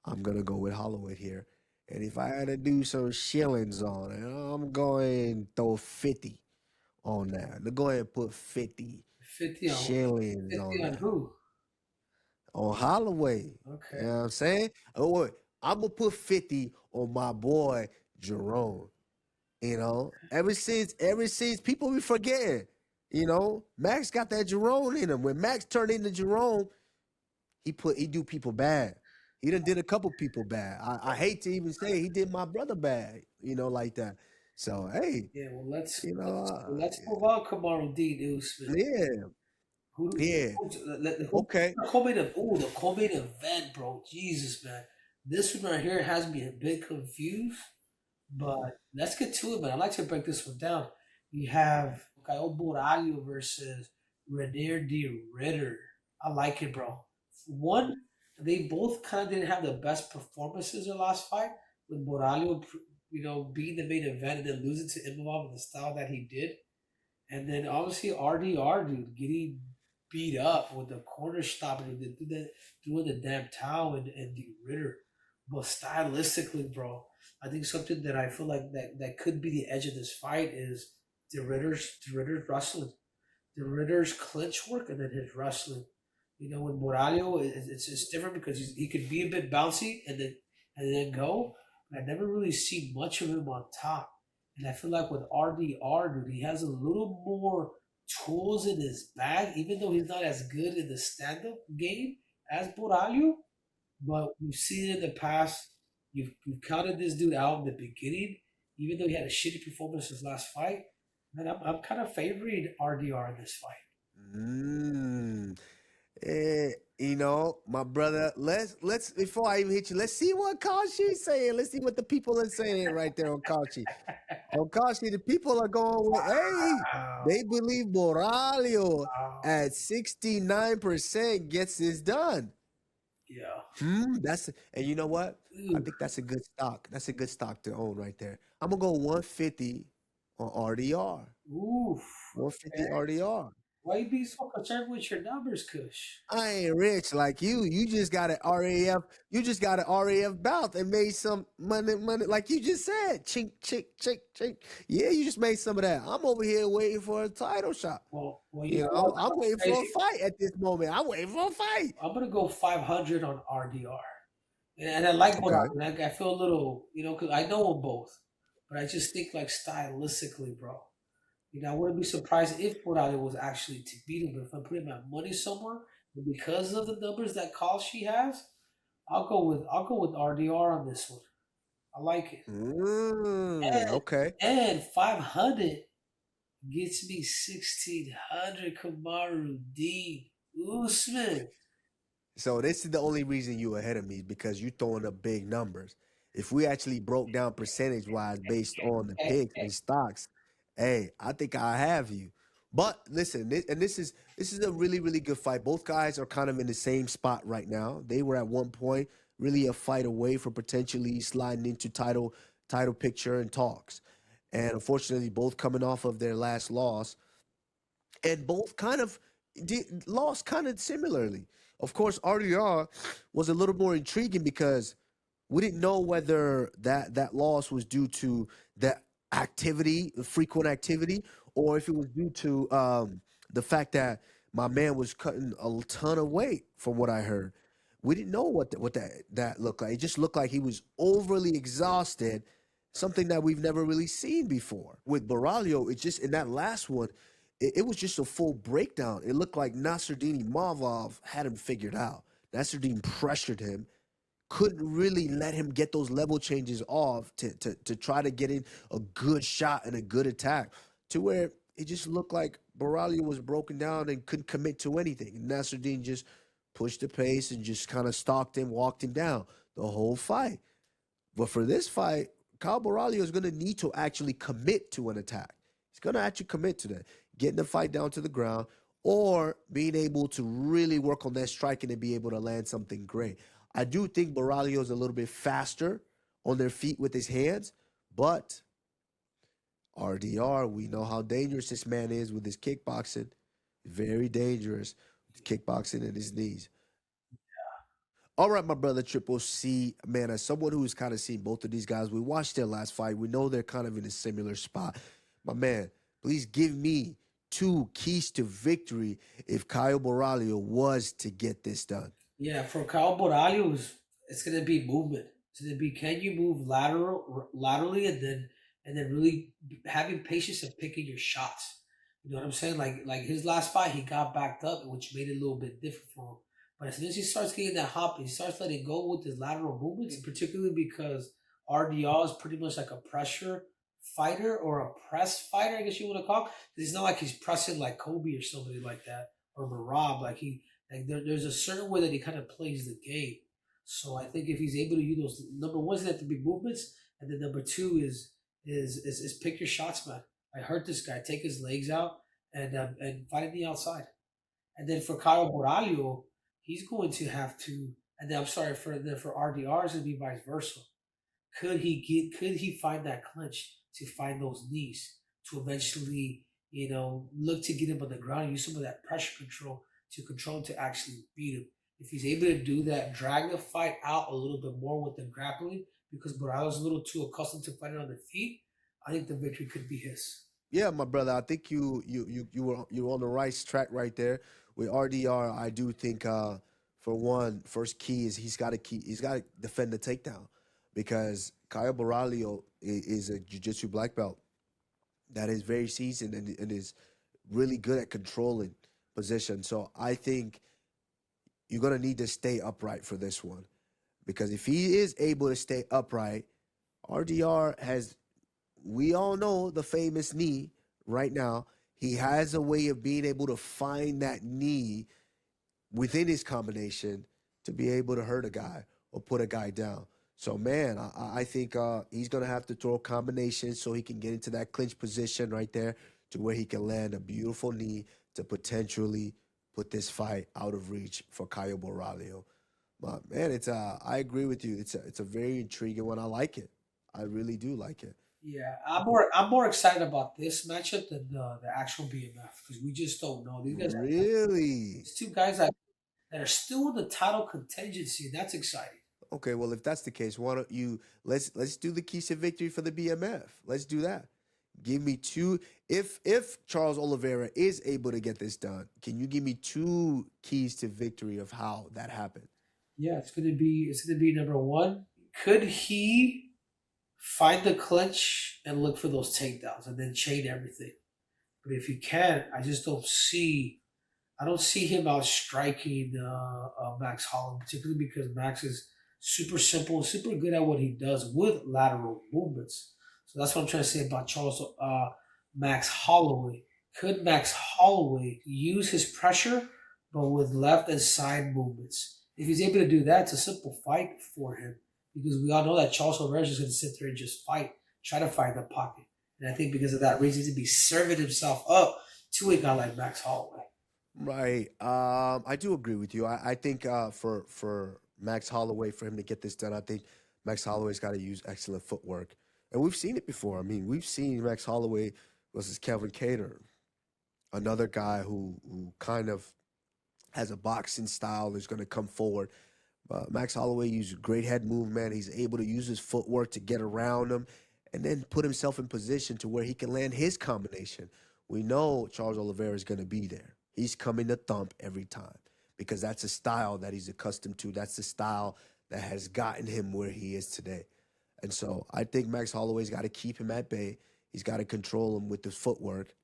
I'm gonna go with Holloway here. And if I had to do some shillings on it, I'm going to throw 50 on that. Let's go ahead and put 50 50 on shillings 50 on on that. who? On Holloway. Okay. You know what I'm saying? Oh, wait. I'm going to put 50 on my boy, Jerome. You know, ever since people be forgetting, you know, Max got that Jerome in him. When Max turned into Jerome, he do people bad. He done did a couple people bad. I hate to even say he did my brother bad, you know, like that. So hey, Yeah, well, let's you know, let's move on, Kamaru D. Usman. yeah, yeah, okay. The co-main event, bro. Jesus, man. This one right here has me a bit confused, but let's get to it, man. I'd like to break this one down. You have Caio Borralho versus Renier de Ritter. I like it, bro. One, they both kind of didn't have the best performances in the last fight, with Borralho, being the main event and then losing to Imavov in the style that he did. And then obviously RDR, dude, getting beat up with the corner stopping, doing the damn towel and the Ritter. But stylistically, bro, I think something that I feel like that could be the edge of this fight is the Ritter's wrestling, the Ritter's clinch work, and then his wrestling. With Moreno, it's different because he could be a bit bouncy and then go. But I never really seen much of him on top. And I feel like with RDR, dude, he has a little more tools in his bag, even though he's not as good in the stand-up game as Borralho. But we've seen it in the past. You've counted this dude out in the beginning, even though he had a shitty performance his last fight. Man, I'm kind of favoring RDR in this fight. Mm. You know, my brother, let's before I even hit you, let's see what Kashi's saying. Let's see what the people are saying right there on Kashi. On Kashi, the people are going with, hey, they believe Borralho at 69% gets this done. Yeah. And you know what? I think that's a good stock. That's a good stock to own right there. I'm gonna go 150 on RDR. Oof. 150 Okay. RDR. Why you be so concerned with your numbers, Kush? I ain't rich like you. You just got an RAF. You just got an RAF bout and made some money, like you just said. Chink, chink, chink, chink. Yeah, you just made some of that. I'm over here waiting for a title shot. Well, You know, I'm waiting for a fight at this moment. I'm waiting for a fight. I'm gonna go 500 on RDR, and I like what I feel a little, because I know them both, but I just think like stylistically, bro. I wouldn't be surprised if Borralho was actually to beat him, but if I'm putting my money somewhere, because of the numbers that Kalshi has, I'll go with RDR on this one. I like it. Okay. And 500 gets me 1,600 Kamaru D. Usman. So this is the only reason you ahead of me because you throwing up big numbers. If we actually broke down percentage wise based on the picks and stocks, hey, I think I have you. But listen, this is a really really good fight. Both guys are kind of in the same spot right now. They were at one point really a fight away from potentially sliding into title picture and talks. and unfortunately, both coming off of their last loss, and both kind of lost kind of similarly. Of course, RDR was a little more intriguing because we didn't know whether that loss was due to the activity, the frequent activity, or if it was due to the fact that my man was cutting a ton of weight, from what I heard. We didn't know what that looked like. It just looked like he was overly exhausted, something that we've never really seen before. With Borralho, it just in that last one, it was just a full breakdown. It looked like Nasruddin Imavov had him figured out. Nasruddin pressured him, couldn't really let him get those level changes off to try to get in a good shot and a good attack, to where it just looked like Borralho was broken down and couldn't commit to anything. And Nasruddin just pushed the pace and just kind of stalked him, walked him down the whole fight. But for this fight, Kyle Borralho is going to need to actually commit to an attack. He's going to actually commit to that, getting the fight down to the ground, or being able to really work on that striking and be able to land something great. I do think Borralho is a little bit faster on their feet with his hands, but RDR, we know how dangerous this man is with his kickboxing. Very dangerous with kickboxing and his knees. All right, my brother Triple C, man, as someone who's kind of seen both of these guys, we watched their last fight. We know they're kind of in a similar spot. My man, please give me 2 keys to victory if Caio Borralho was to get this done. Yeah, for Kyle Borralho, it's gonna be movement. It's gonna be, can you move laterally, and then really having patience and picking your shots. You know what I'm saying? Like his last fight, he got backed up, which made it a little bit different for him. But as soon as he starts getting that hop, he starts letting go with his lateral movements, particularly because RDR is pretty much like a pressure fighter or a press fighter, I guess you want to call it. 'Cause it's not like he's pressing like Colby or somebody like that, or Marab. There's a certain way that he kind of plays the game. So I think if he's able to use those, number one is that to be movements, and then number two is pick your shots, man. I hurt this guy, take his legs out, and fight in the outside. And then for Kyle Borralho, he's going to have to. And then I'm sorry for RDR is going to be vice versa. Could he find that clinch to find those knees to eventually, look to get him on the ground, use some of that pressure control to actually beat him. If he's able to do that, drag the fight out a little bit more with the grappling, because Borralho's a little too accustomed to fighting on the feet, I think the victory could be his. Yeah, my brother, I think you were on the right track right there with RDR. I do think for one, first key is he's got to defend the takedown, because Caio Borralho is a jiu-jitsu black belt that is very seasoned and is really good at controlling position. So I think you're gonna need to stay upright for this one, because if he is able to stay upright, RDR has, we all know the famous knee right now. He has a way of being able to find that knee within his combination to be able to hurt a guy or put a guy down. So, man, I think he's going to have to throw combinations so he can get into that clinch position right there, to where he can land a beautiful knee to potentially put this fight out of reach for Caio Borralho. But, man, I agree with you. It's a very intriguing one. I like it. I really do like it. Yeah, I'm more excited about this matchup than the actual BMF, because we just don't know. These guys, Really? these two guys that are still in the title contingency, and that's exciting. Okay, well, if that's the case, why don't you let's do the keys to victory for the BMF. Let's do that. Give me 2. If Charles Oliveira is able to get this done, can you give me 2 keys to victory of how that happened? Yeah, it's gonna be number one. Could he find the clinch and look for those takedowns and then chain everything? But if he can't, I don't see him out striking Max Holloway, particularly because Max is super simple, super good at what he does with lateral movements. So that's what I'm trying to say about Max Holloway. Could Max Holloway use his pressure, but with left and side movements? If he's able to do that, it's a simple fight for him, because we all know that Charles Oliveira is going to sit there and just fight, try to find the pocket. And I think because of that reason, he's going to be serving himself up to a guy like Max Holloway. Right. I do agree with you. I think for Max Holloway, for him to get this done, I think Max Holloway's got to use excellent footwork. And we've seen it before. I mean, we've seen Max Holloway versus Kevin Cater, another guy who kind of has a boxing style is going to come forward. Max Holloway uses great head movement. He's able to use his footwork to get around him and then put himself in position to where he can land his combination. We know Charles Oliveira is going to be there. He's coming to thump every time because that's a style that he's accustomed to. That's the style that has gotten him where he is today. And so I think Max Holloway's got to keep him at bay. He's got to control him with his footwork.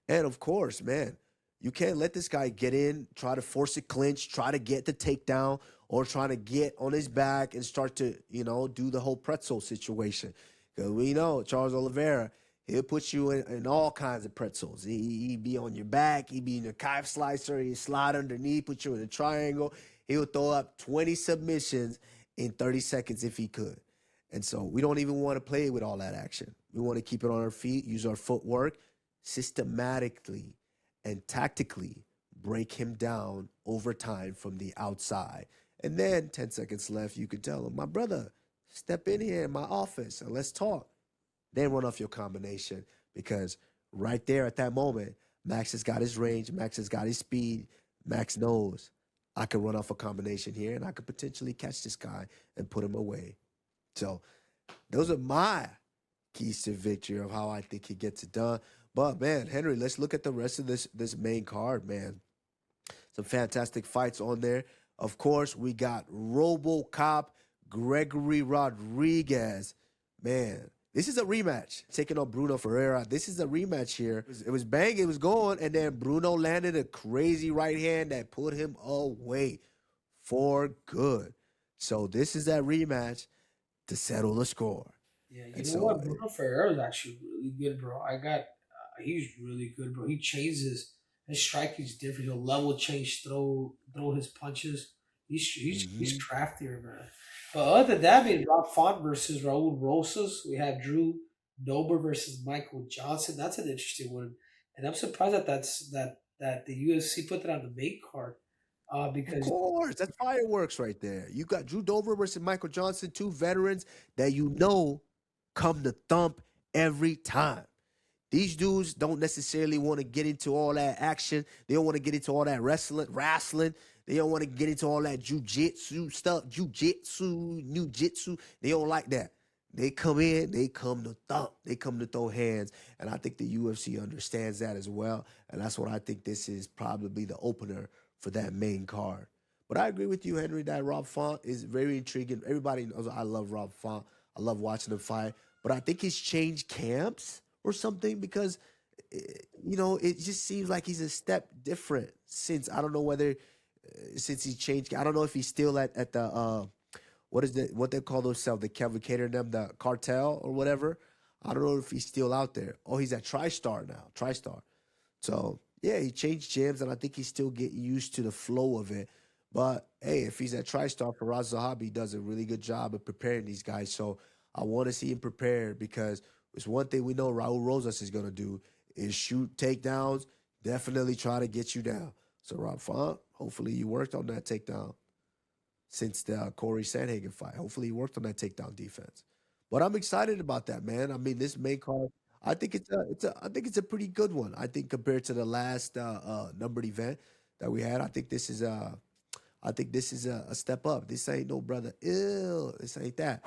And of course, man, you can't let this guy get in, try to force a clinch, try to get the takedown, or try to get on his back and start to, do the whole pretzel situation. Because we know Charles Oliveira, he'll put you in all kinds of pretzels. He be on your back. He be in your calf slicer. He slide underneath, put you in a triangle. He'll throw up 20 submissions in 30 seconds if he could. And so we don't even want to play with all that action. We want to keep it on our feet, use our footwork, systematically and tactically break him down over time from the outside. And then 10 seconds left, you can tell him, my brother, step in here in my office and let's talk. Then run off your combination because right there at that moment, Max has got his range, Max has got his speed. Max knows I can run off a combination here and I could potentially catch this guy and put him away. So those are my keys to victory of how I think he gets it done. But, man, Henry, let's look at the rest of this main card, man. Some fantastic fights on there. Of course, we got RoboCop, Gregory Rodriguez. Man, this is a rematch. Taking on Bruno Ferreira. This is a rematch here. It was bang, it was going, and then Bruno landed a crazy right hand that put him away for good. So this is that rematch to settle the score. Yeah, you know what? Bruno Ferreira is actually really good, bro. He's really good, bro. He changes his striking's different. He'll level change, throw his punches. He's craftier, man. But other than that, I mean, Rob Font versus Raul Rosas. We have Drew Dober versus Michael Johnson. That's an interesting one, and I'm surprised that the UFC put that on the main card. Because of course, that's fireworks right there. You got Drew Dober versus Michael Johnson, two veterans that come to thump every time. These dudes don't necessarily want to get into all that action. They don't want to get into all that wrestling. They don't want to get into all that jiu-jitsu stuff, new-jitsu. They don't like that. They come in, they come to thump. They come to throw hands. And I think the UFC understands that as well. And that's what I think this is probably the opener for that main card. But I agree with you, Henry, that Rob Font is very intriguing. Everybody knows I love Rob Font. I love watching him fight. But I think he's changed camps or something because, it just seems like he's a step different since, I don't know whether, since he changed. I don't know if he's still at the, what they call themselves, the Kevin Cater and them, the cartel or whatever. I don't know if he's still out there. Oh, he's at TriStar now, TriStar. So, yeah, he changed gyms, and I think he's still getting used to the flow of it. But, hey, if he's at TriStar, Faraz Zahabi does a really good job of preparing these guys. So I want to see him prepared because it's one thing we know Raul Rosas is going to do is shoot takedowns, definitely try to get you down. So, Rob Font, hopefully you worked on that takedown since the Corey Sandhagen fight. Hopefully you worked on that takedown defense. But I'm excited about that, man. I mean, this main card, I think it's a pretty good one. I think compared to the last numbered event that we had, I think this is a step up. This ain't no brother. Ew, this ain't that.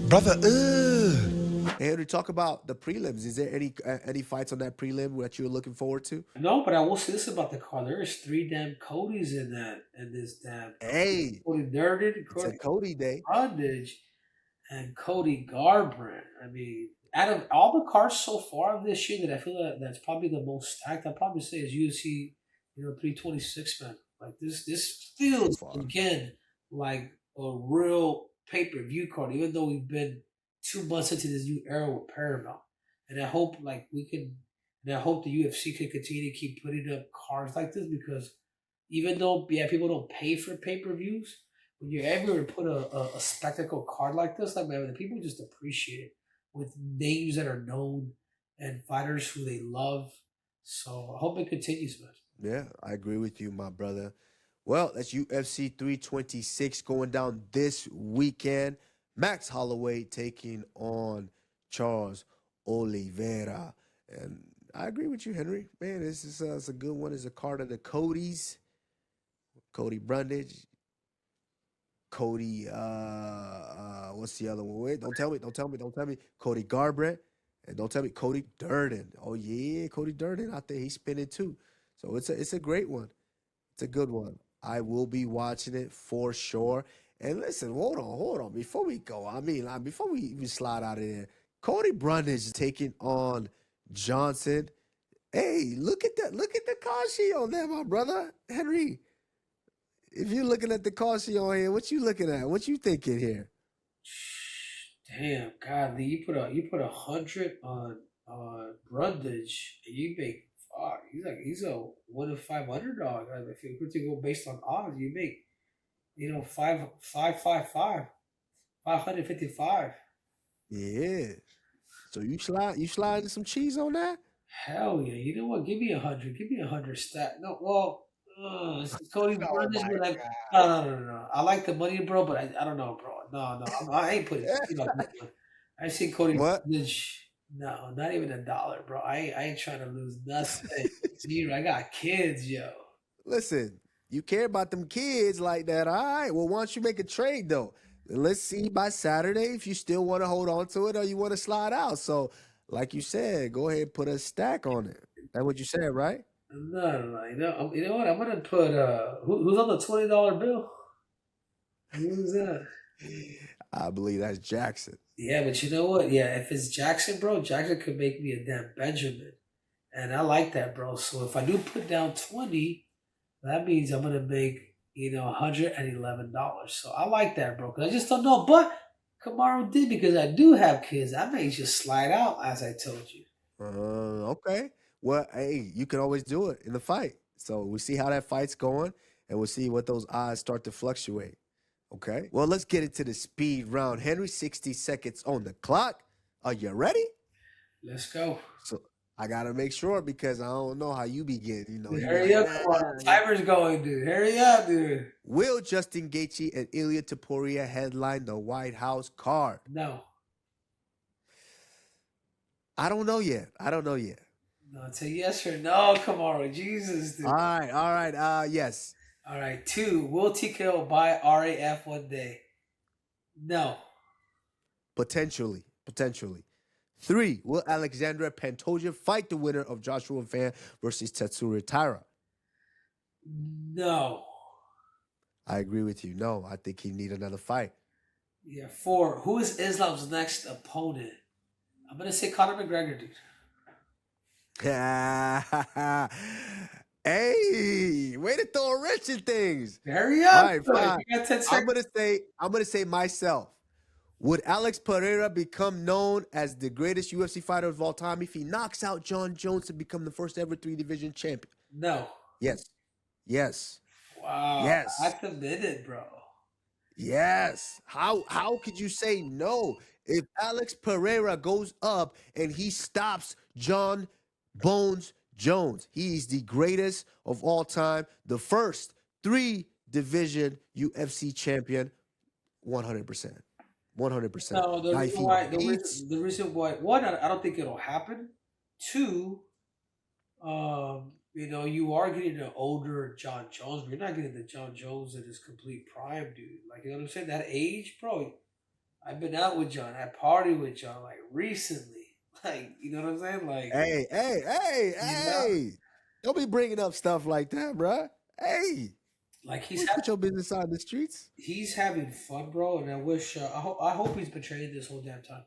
Brother. Hey, Henry, talk about the prelims. Is there any fights on that prelim that you're looking forward to? No, but I will say this about the card. There's 3 damn Codys in this damn. Hey, Cody Durden, it's a Cody day. Brundage, and Cody Garbrandt. I mean, out of all the cards so far of this year, that I feel that's probably the most stacked, I'd probably say is UFC, 326, man. Like this feels again like a real pay-per-view card, even though we've been 2 months into this new era with Paramount. And I hope the UFC can continue to keep putting up cards like this because even though people don't pay for pay-per-views, when you're able to put a spectacle card like this, like man, the people just appreciate it with names that are known and fighters who they love. So I hope it continues, man. Yeah, I agree with you, my brother. Well, that's UFC 326 going down this weekend. Max Holloway taking on Charles Oliveira. And I agree with you, Henry. Man, this is it's a good one. It's a card of the Codys. Cody Brundage. Cody, what's the other one? Wait, don't tell me. Cody Garbrandt. And don't tell me Cody Durden. Oh, yeah, Cody Durden out there. He's spinning too. So it's a great one. It's a good one. I will be watching it for sure. And listen, hold on. Before we go, before we even slide out of there, Cody Brundage taking on Johnson. Hey, look at that. Look at the card sheet on there, my brother. Henry, if you're looking at the card sheet on here, what you looking at? What you thinking here? Damn, God, Lee, you put 100 on Brundage, and you make fuck. He's a 1 in 5 underdog. If you put to go based on odds, you make 555. Yeah. So you sliding some cheese on that? Hell yeah! You know what? Give me 100. Give me 100 stat. No, well, Cody Oh Brundage, my but God. no. I like the money, bro, but I don't know, bro. No, I ain't putting shit on that one. I seen Cody What? Brundage. No, not even $1, bro. I ain't trying to lose nothing. Zero. I got kids, yo. Listen, you care about them kids like that. All right. Well, why don't you make a trade though? Let's see by Saturday if you still want to hold on to it or you want to slide out. So, like you said, go ahead and put a stack on it. That's what you said, right? No. You know what? I'm gonna put who's on the $20 bill? Who's that? I believe that's Jackson. Yeah, but you know what? Yeah, if it's Jackson, bro, Jackson could make me a damn Benjamin. And I like that, bro. So if I do put down 20, that means I'm gonna make, $111. So I like that, bro. Cause I just don't know. But Kamaru did because I do have kids. I may just slide out, as I told you. Okay. Well, hey, you can always do it in the fight. So we'll see how that fight's going, and we'll see what those odds start to fluctuate. Okay. Well, let's get into the speed round. Henry, 60 seconds on the clock. Are you ready? Let's go. So I gotta make sure because I don't know how you begin. Dude, You be hurry like, up, come on. The timer's going, dude. Hurry up, dude. will Justin Gaethje and Ilia Topuria headline the White House card? No. I don't know yet. No, it's a yes or no, Kamaru. Jesus, dude. All right. Yes. All right. 2, will TKO by RAF one day? No. Potentially. 3, will Alexandra Pantoja fight the winner of Joshua Van versus Tetsuro Taira? No. I agree with you. No, I think he need another fight. Yeah. 4, who is Islam's next opponent? I'm gonna say Conor McGregor, dude. Hey, way to throw a wrench in things. Hurry up. All right, fine. You got 10 seconds. I'm gonna say myself. Would Alex Pereira become known as the greatest UFC fighter of all time if he knocks out John Jones to become the first ever 3-division champion? No. Yes. Wow. Yes. I committed, bro. Yes. How could you say no? If Alex Pereira goes up and he stops John Bones Jones, he's the greatest of all time, the first 3-division UFC champion, 100%. 100%. No, the Now, reason why the reason why one, I don't think it'll happen. 2, you are getting an older John Jones, but you're not getting the John Jones in his complete prime, dude. Like, you know what I'm saying? That age, bro. I've been out with John. I partied with John like recently. Like, you know what I'm saying? Like, hey. Don't be bringing up stuff like that, bruh. Hey. Like put your business out in the streets. He's having fun, bro, and I wish I hope he's been training this whole damn time.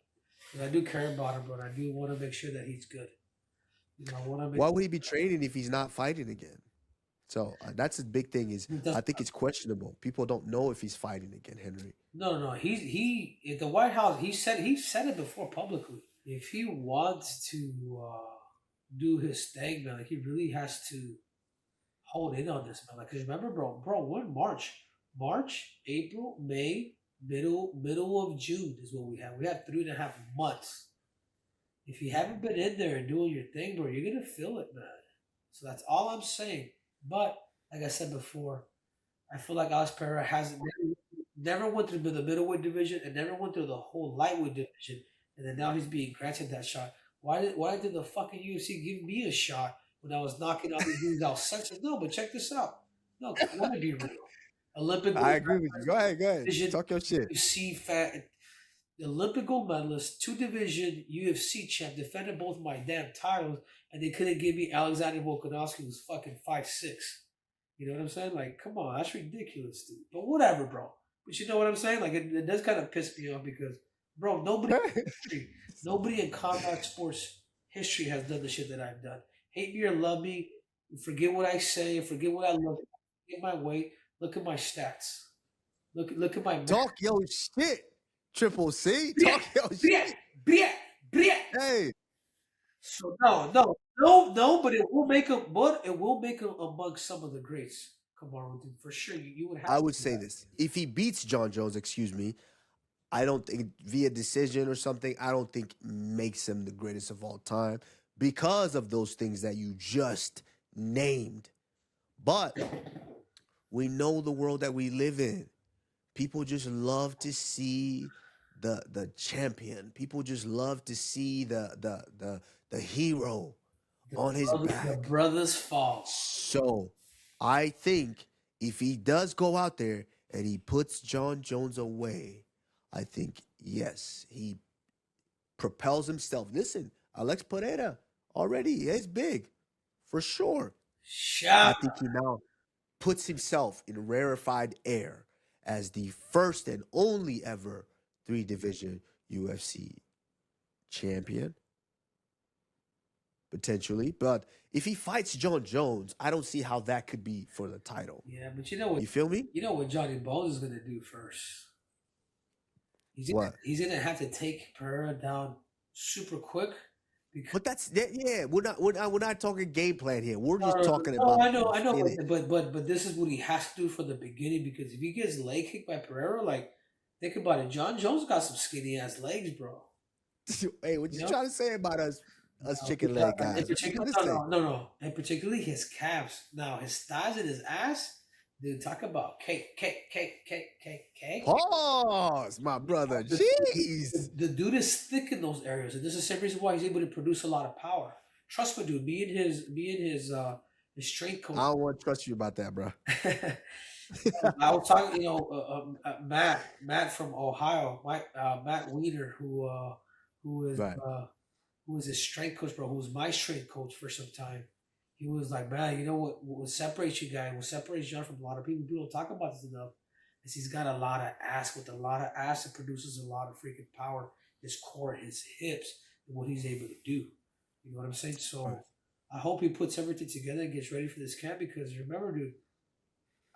Because I do care about him, bro. And I do want to make sure that he's good. Why would he be training if he's not fighting again? So that's a big thing. I think it's questionable. People don't know if he's fighting again, Henry. No. He at the White House. He said it before publicly. If he wants to do his thing, man, like he really has to hold in on this, man. Like, cause remember, bro, we're in March, April, May, middle of June is what we have. We have 3.5 months. If you haven't been in there and doing your thing, bro, you're gonna feel it, man. So that's all I'm saying. But like I said before, I feel like Alex Pereira hasn't never went through the middleweight division and never went through the whole lightweight division, and then now he's being granted that shot. Why did the fucking UFC give me a shot when I was knocking all these dudes out senseless? No, but check this out. No, 'cause I want to be real. Olympic I agree with you. Go ahead. division, Talk your shit. UFC fan, the Olympic gold medalist, 2 division UFC champ, defended both my damn titles, and they couldn't give me Alexander Volkanovski, who's fucking 5'6". You know what I'm saying? Like, come on, that's ridiculous, dude. But whatever, bro. But you know what I'm saying? Like, it does kind of piss me off because, bro, nobody in combat sports history has done the shit that I've done. Hate me or love me, forget what I say, forget what I look, forget my weight. Look at my stats. Look at my Talk your shit, Triple C. Talk your shit. Hey. So no, but it will make him amongst some of the greats. Kamaru, for sure. You would have. I would say this: if he beats John Jones, I don't think via decision or something. I don't think makes him the greatest of all time because of those things that you just named. But we know the world that we live in. People just love to see the champion. People just love to see the hero on his back. The brothers fall. So I think if he does go out there and he puts John Jones away, I think, yes, he propels himself. Listen, Alex Pereira already is big, for sure. I think he now puts himself in rarefied air as the first and only ever 3-division UFC champion. Potentially, but if he fights John Jones, I don't see how that could be for the title. Yeah, but you know what? You feel me? You know what Johnny Bones is gonna do first? He's gonna have to take Pereira down super quick. But that's yeah. We're not talking game plan here. We're just talking about. I know. But this is what he has to do from the beginning because if he gets leg kicked by Pereira, like think about it. John Jones got some skinny ass legs, bro. Hey, what you trying to say about us chicken leg guys? No. And particularly his calves. Now his thighs and his ass. Dude, talk about cake. Pause, my brother. Jeez. The dude is thick in those areas, and this is the same reason why he's able to produce a lot of power. Trust me, dude. Me and his strength coach. I don't want to trust you about that, bro. I was talking, Matt from Ohio, Matt Weeder, who is his strength coach, bro, who was my strength coach for some time. He was like, man, you know what separates you guys, what separates John from a lot of people, people don't talk about this enough, is he's got a lot of ass. With a lot of ass, it produces a lot of freaking power. His core, his hips, and what he's able to do. You know what I'm saying? So I hope he puts everything together and gets ready for this camp because remember, dude,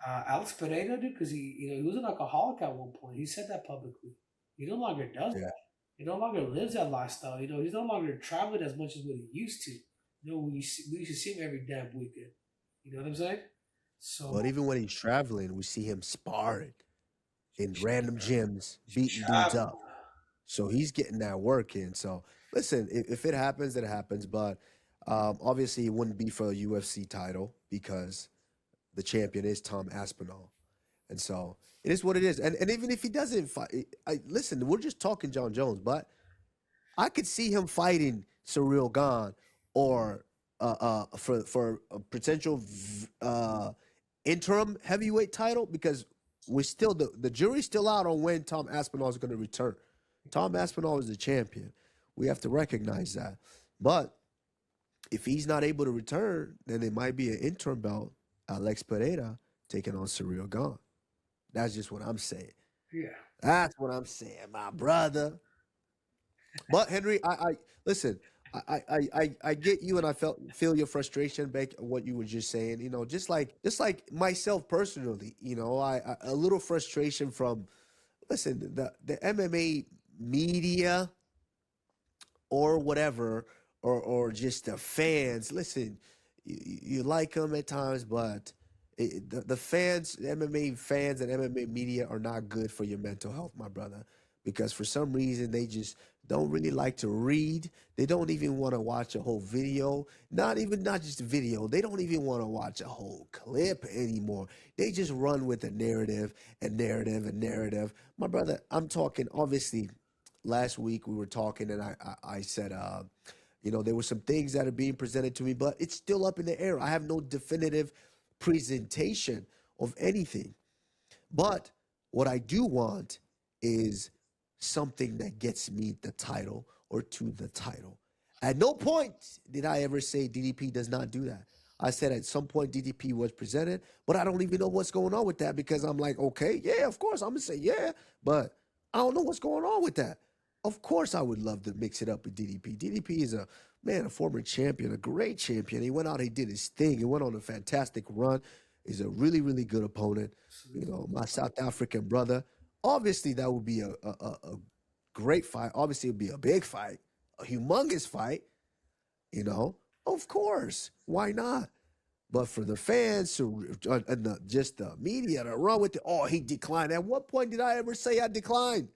Alex Pereira, dude, because he was an alcoholic at one point. He said that publicly. He no longer does that. He no longer lives that lifestyle. He's no longer traveling as much as what he used to. We used to see him every damn weekend. You know what I'm saying? So, but even when he's traveling, we see him sparring in random gyms, beating dudes up. So he's getting that work in. So listen, if it happens, it happens. But obviously, it wouldn't be for a UFC title because the champion is Tom Aspinall. And so it is what it is. And even if he doesn't fight, listen, we're just talking John Jones, but I could see him fighting Ciryl Gane or for a potential interim heavyweight title because we're still the jury's still out on when Tom Aspinall is going to return. Tom Aspinall is the champion. We have to recognize that. But if he's not able to return, then it might be an interim belt. Alex Pereira taking on Ciryl Gane. That's just what I'm saying. Yeah. That's what I'm saying, my brother. But Henry, I listen, I get you and I feel your frustration back what you were just saying, just like myself personally, a little frustration from listen, the MMA media or whatever, or just the fans. Listen, you like them at times, but the fans, the MMA fans and MMA media are not good for your mental health, my brother, because for some reason they just don't really like to read. They don't even want to watch a whole video. Not just a video. They don't even want to watch a whole clip anymore. They just run with a narrative and narrative and narrative. My brother, I'm talking, obviously, last week we were talking and I said, there were some things that are being presented to me, but it's still up in the air. I have no definitive presentation of anything. But what I do want is something that gets me the title or to the title. At no point did I ever say DDP does not do that. I said at some point DDP was presented, but I don't even know what's going on with that because I'm like, okay, yeah, of course. I'm going to say yeah, but I don't know what's going on with that. Of course, I would love to mix it up with DDP. DDP is a former champion, a great champion. He went out, he did his thing. He went on a fantastic run. He's a really, really good opponent. My South African brother. Obviously, that would be a great fight. Obviously, it would be a big fight, a humongous fight. Of course. Why not? But for the fans and just the media to run with it, oh, he declined. At what point did I ever say I declined?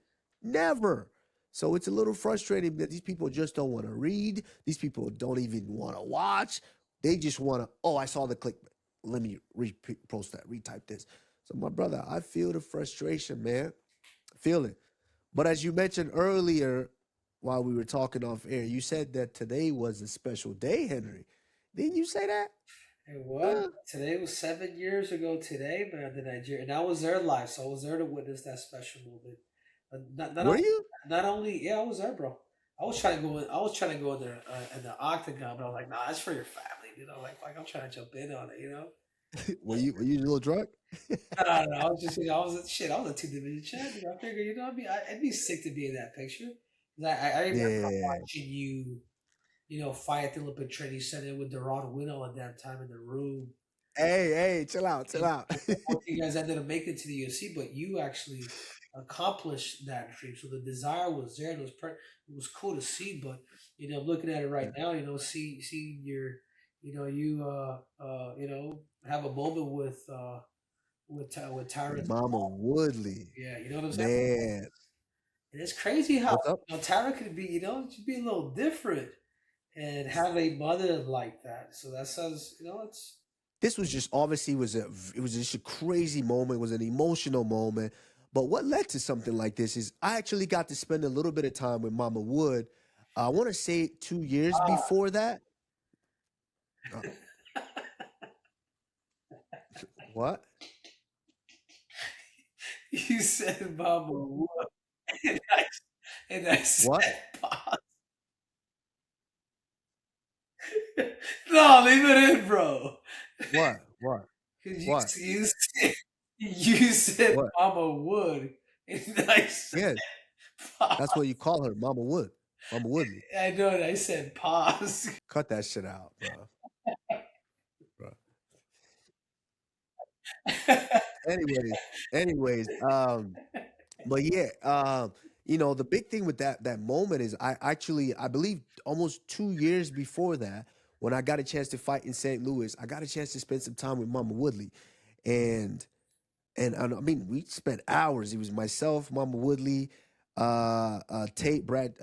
Never. So it's a little frustrating that these people just don't want to read. These people don't even want to watch. They just want to, oh, I saw the click. Let me repost that, retype this. So my brother, I feel the frustration, man. I feel it. But as you mentioned earlier, while we were talking off air, you said that today was a special day, Henry. Didn't you say that? It was. Today was 7 years ago today, man, the Nigeria. And I was there live, so I was there to witness that special moment. Were you? Not only, yeah, I was there, bro. I was trying to go in there in the octagon, but I was like, nah, it's for your family. Like I'm trying to jump in on it, Were you a little drunk? I don't know. I was a 2 division champion. I figured, I'd be sick to be in that picture. I remember watching you, fight at the Olympic Training Center with Deron Winnell at that time in the room. Hey, chill out. You guys ended up making it to the UFC, but you actually accomplished that dream. So the desire was there, and it was cool to see. But looking at it right now, see your, have a moment with Tyra. Mama Woodley. Yeah, you know what I'm saying? Man. And it's crazy how Tyra could be, just be a little different and have a mother like that. So that says, it's. This was just obviously it was just a crazy moment. It was an emotional moment. But what led to something like this is I actually got to spend a little bit of time with Mama Wood. I want to say 2 years before that. What? You said Mama Wood. And I said, what? Pause. No, leave it in, bro. What? You said what? Mama Wood. And I said, yes. Pause. That's what you call her, Mama Wood. Mama Woodley. I know, and I said pause. Cut that shit out, bro. Anyways, but yeah, the big thing with that moment is I believe almost 2 years before that, when I got a chance to fight in St. Louis, I got a chance to spend some time with Mama Woodley, and I mean we spent hours. It was myself, Mama Woodley, Tate, Brad,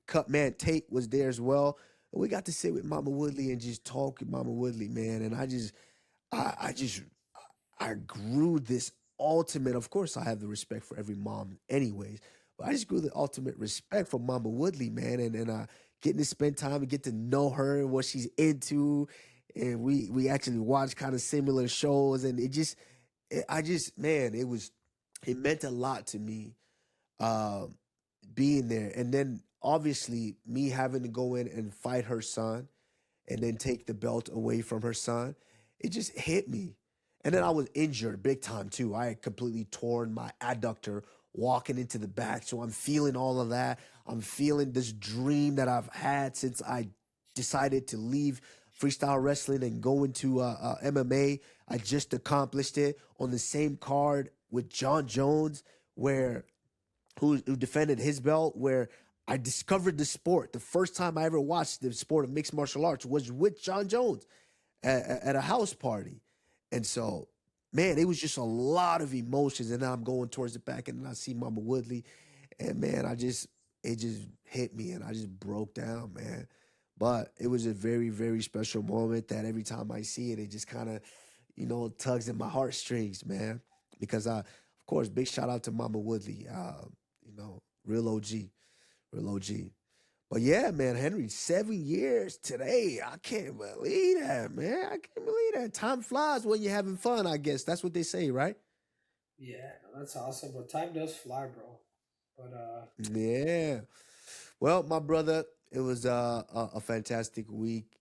Cutman Tate was there as well. And we got to sit with Mama Woodley and just talk with Mama Woodley, man. And I grew this ultimate, of course I have the respect for every mom anyways, but I just grew the ultimate respect for Mama Woodley, man. And getting to spend time and get to know her and what she's into. And we actually watched kind of similar shows. And it meant a lot to me being there. And then obviously me having to go in and fight her son and then take the belt away from her son, it just hit me. And then I was injured big time too. I had completely torn my adductor walking into the back. So I'm feeling all of that. I'm feeling this dream that I've had since I decided to leave freestyle wrestling and go into MMA. I just accomplished it on the same card with John Jones, who defended his belt, where I discovered the sport. The first time I ever watched the sport of mixed martial arts was with John Jones at a house party. And so, man, it was just a lot of emotions. And now I'm going towards the back, and then I see Mama Woodley. And, man, I just it just hit me and I just broke down, man. But it was a very, very special moment that every time I see it, it just kind of, tugs at my heartstrings, man. Because of course, big shout out to Mama Woodley, real OG, real OG. But yeah, man, Henry, 7 years today. I can't believe that, man. I can't believe that. Time flies when you're having fun, I guess. That's what they say, right? Yeah, that's awesome. But time does fly, bro. But Yeah. Well, my brother, it was a fantastic week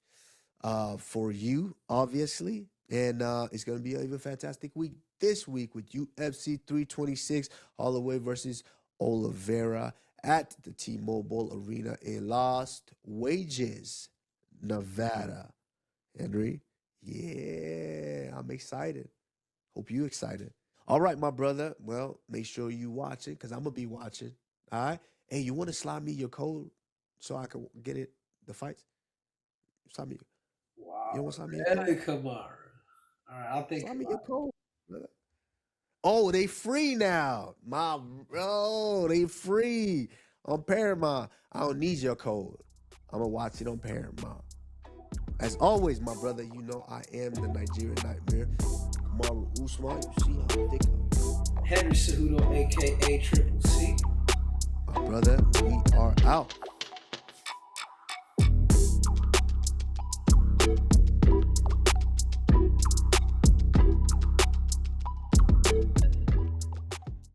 for you, obviously. And it's going to be an even fantastic week this week with UFC 326, Holloway versus Oliveira at the T-Mobile Arena in Las Vegas, Nevada. Henry, yeah, I'm excited. Hope you excited. All right, my brother. Well, make sure you watch it because I'm going to be watching. All right? Hey, you want to slide me your code so I can get it, the fights? Slide me. wow, You don't want to slide me your code? Kamaru. All right, I'll think Slide me about your it. code, brother. Oh, they free now. They free on Paramount. I don't need your code. I'm going to watch it on Paramount. As always, my brother, you know I am the Nigerian Nightmare. Kamaru Usman, you see how thick I am. Henry Cejudo, a.k.a. Triple C. My brother, we are out.